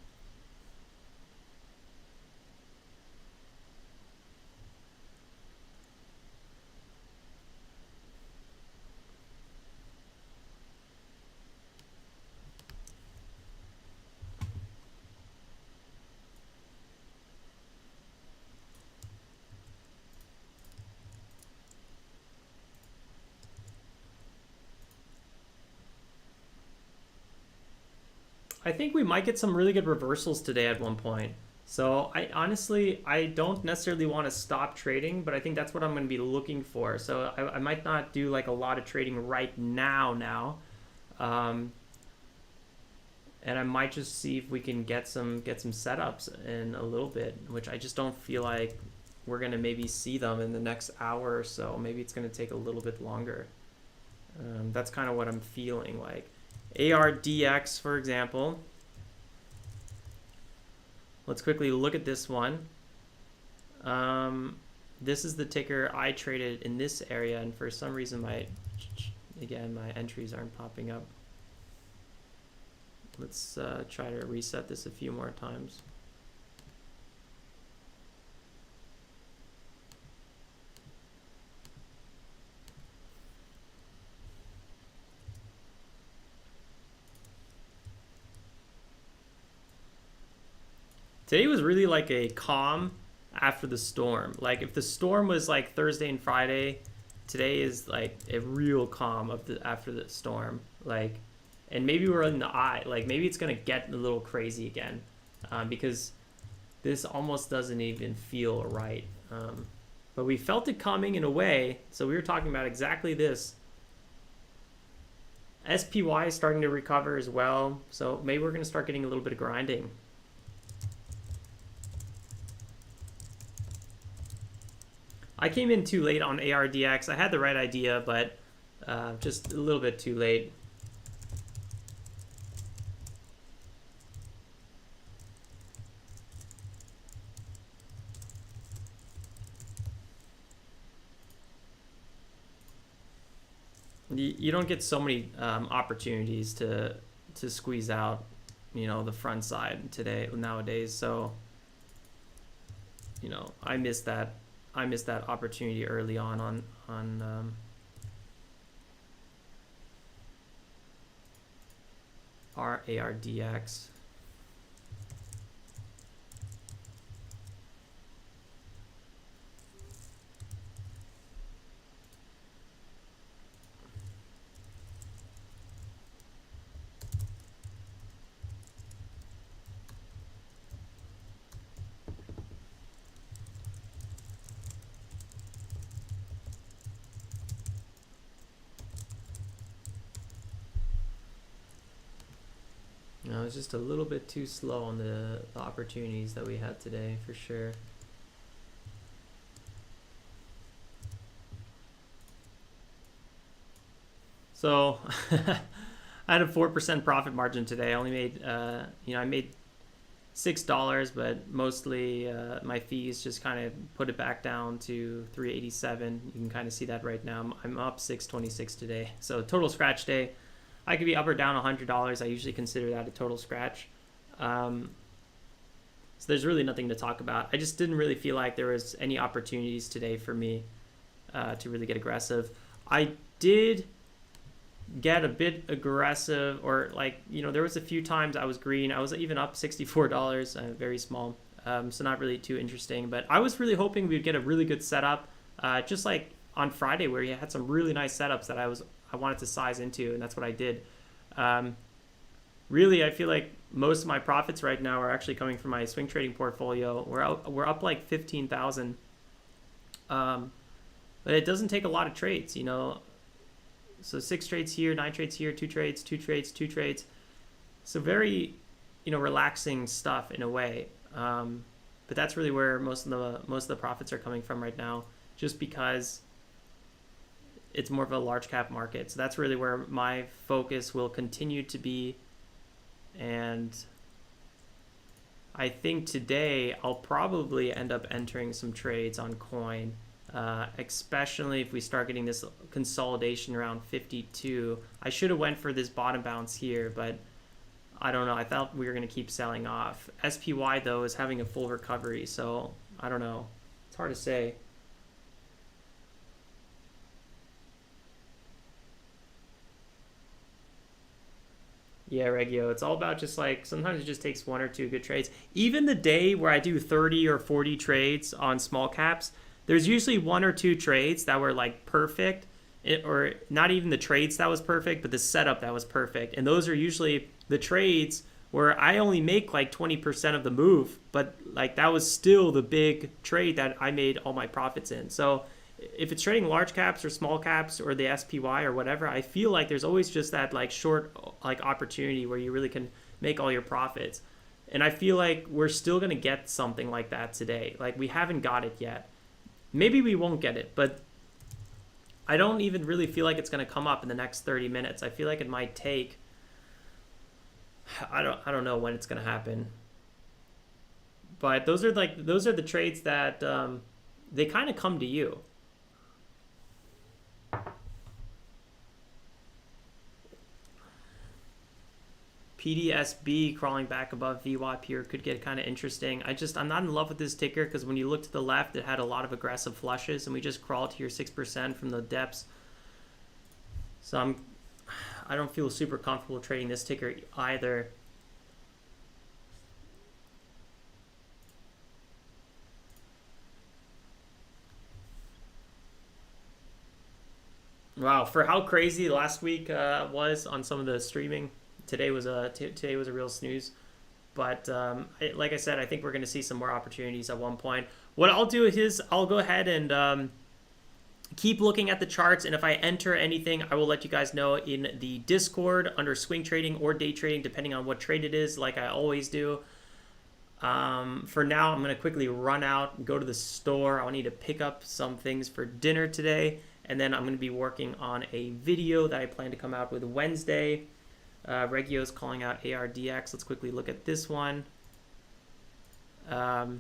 [SPEAKER 1] I think we might get some really good reversals today at one point. So I honestly, I don't necessarily want to stop trading, but I think that's what I'm going to be looking for. So I might not do like a lot of trading right now. And I might just see if we can get some setups in a little bit, which I just don't feel like we're going to maybe see them in the next hour or so. Maybe it's going to take a little bit longer. That's kind of what I'm feeling like. ARDX, for example. Let's quickly look at this one. This is the ticker I traded in this area, and for some reason my entries aren't popping up. Let's try to reset this a few more times. Today was really like a calm after the storm. Like if the storm was like Thursday and Friday, today is like a real calm of the after the storm. Like, and maybe we're in the eye. Like maybe it's gonna get a little crazy again, because this almost doesn't even feel right. But we felt it coming in a way. So we were talking about exactly this. SPY is starting to recover as well. So maybe we're gonna start getting a little bit of grinding. I came in too late on ARDX. I had the right idea, but just a little bit too late. You don't get so many opportunities to squeeze out you know, the front side today nowadays. So, you know, I missed that opportunity early on our ARDX. No, it's just a little bit too slow on the opportunities that we had today, for sure. So I had a 4% profit margin today. I only made, you know, I made $6, but mostly my fees just kind of put it back down to 387. You can kind of see that right now. I'm up 626 today. So total scratch day. I could be up or down $100. I usually consider that a total scratch. So there's really nothing to talk about. I just didn't really feel like there was any opportunities today for me to really get aggressive. I did get a bit aggressive, or like, you know, there was a few times I was green. I was even up $64, very small. So not really too interesting, but I was really hoping we'd get a really good setup, just like on Friday where you had some really nice setups that I wanted to size into, and that's what I did. Really, I feel like most of my profits right now are actually coming from my swing trading portfolio. We're up like 15,000, but it doesn't take a lot of trades, you know. So 6 trades here, 9 trades here, 2 trades, 2 trades, 2 trades. So very, you know, relaxing stuff in a way. But that's really where most of the profits are coming from right now, just because it's more of a large cap market. So that's really where my focus will continue to be. And I think today I'll probably end up entering some trades on coin, especially if we start getting this consolidation around 52. I should have went for this bottom bounce here, but I don't know. I thought we were going to keep selling off. SPY though is having a full recovery, so I don't know. It's hard to say. Yeah, Regio, it's all about just like, sometimes it just takes 1 or 2 good trades. Even the day where I do 30 or 40 trades on small caps, there's usually 1 or 2 trades that were like perfect, or not even the trades that was perfect, but the setup that was perfect. And those are usually the trades where I only make like 20% of the move, but like that was still the big trade that I made all my profits in. So if it's trading large caps or small caps or the SPY or whatever, I feel like there's always just that like short like opportunity where you really can make all your profits. And I feel like we're still going to get something like that today. Like we haven't got it yet. Maybe we won't get it, but I don't even really feel like it's going to come up in the next 30 minutes. I feel like it might take, I don't know when it's going to happen. But those are the trades that they kind of come to you. Pdsb crawling back above VWAP here could get kind of interesting. I'm not in love with this ticker because when you look to the left, it had a lot of aggressive flushes, and we just crawled here 6% from the depths. So I don't feel super comfortable trading this ticker either. Wow, for how crazy last week was on some of the streaming, today was a real snooze. But like I said, I think we're going to see some more opportunities at one point. What I'll do is I'll go ahead and keep looking at the charts, and if I enter anything, I will let you guys know in the Discord under swing trading or day trading, depending on what trade it is, like I always do. For now, I'm going to quickly run out and go to the store. I'll need to pick up some things for dinner today, and then I'm going to be working on a video that I plan to come out with Wednesday. Regio is calling out ARDX. Let's quickly look at this one. So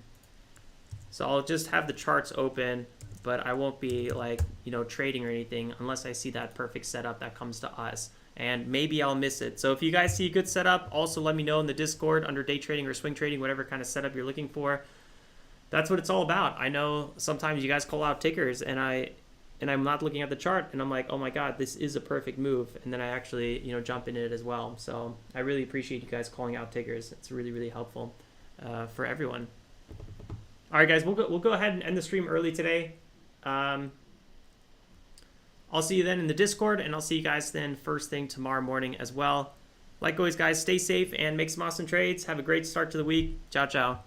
[SPEAKER 1] I'll just have the charts open, but I won't be like, trading or anything unless I see that perfect setup that comes to us. and maybe I'll miss it. So if you guys see a good setup, also let me know in the Discord under day trading or swing trading, whatever kind of setup you're looking for. That's what it's all about. I know sometimes you guys call out tickers, and I'm not looking at the chart, and I'm like, oh my god, this is a perfect move, and then I actually jump in it as well. So I really appreciate you guys calling out tickers. It's really, really helpful for everyone. All right, guys, we'll go ahead and end the stream early today. I'll see you then in the Discord, and I'll see you guys then first thing tomorrow morning as well. Like always, guys, stay safe and make some awesome trades. Have a great start to the week. Ciao, ciao.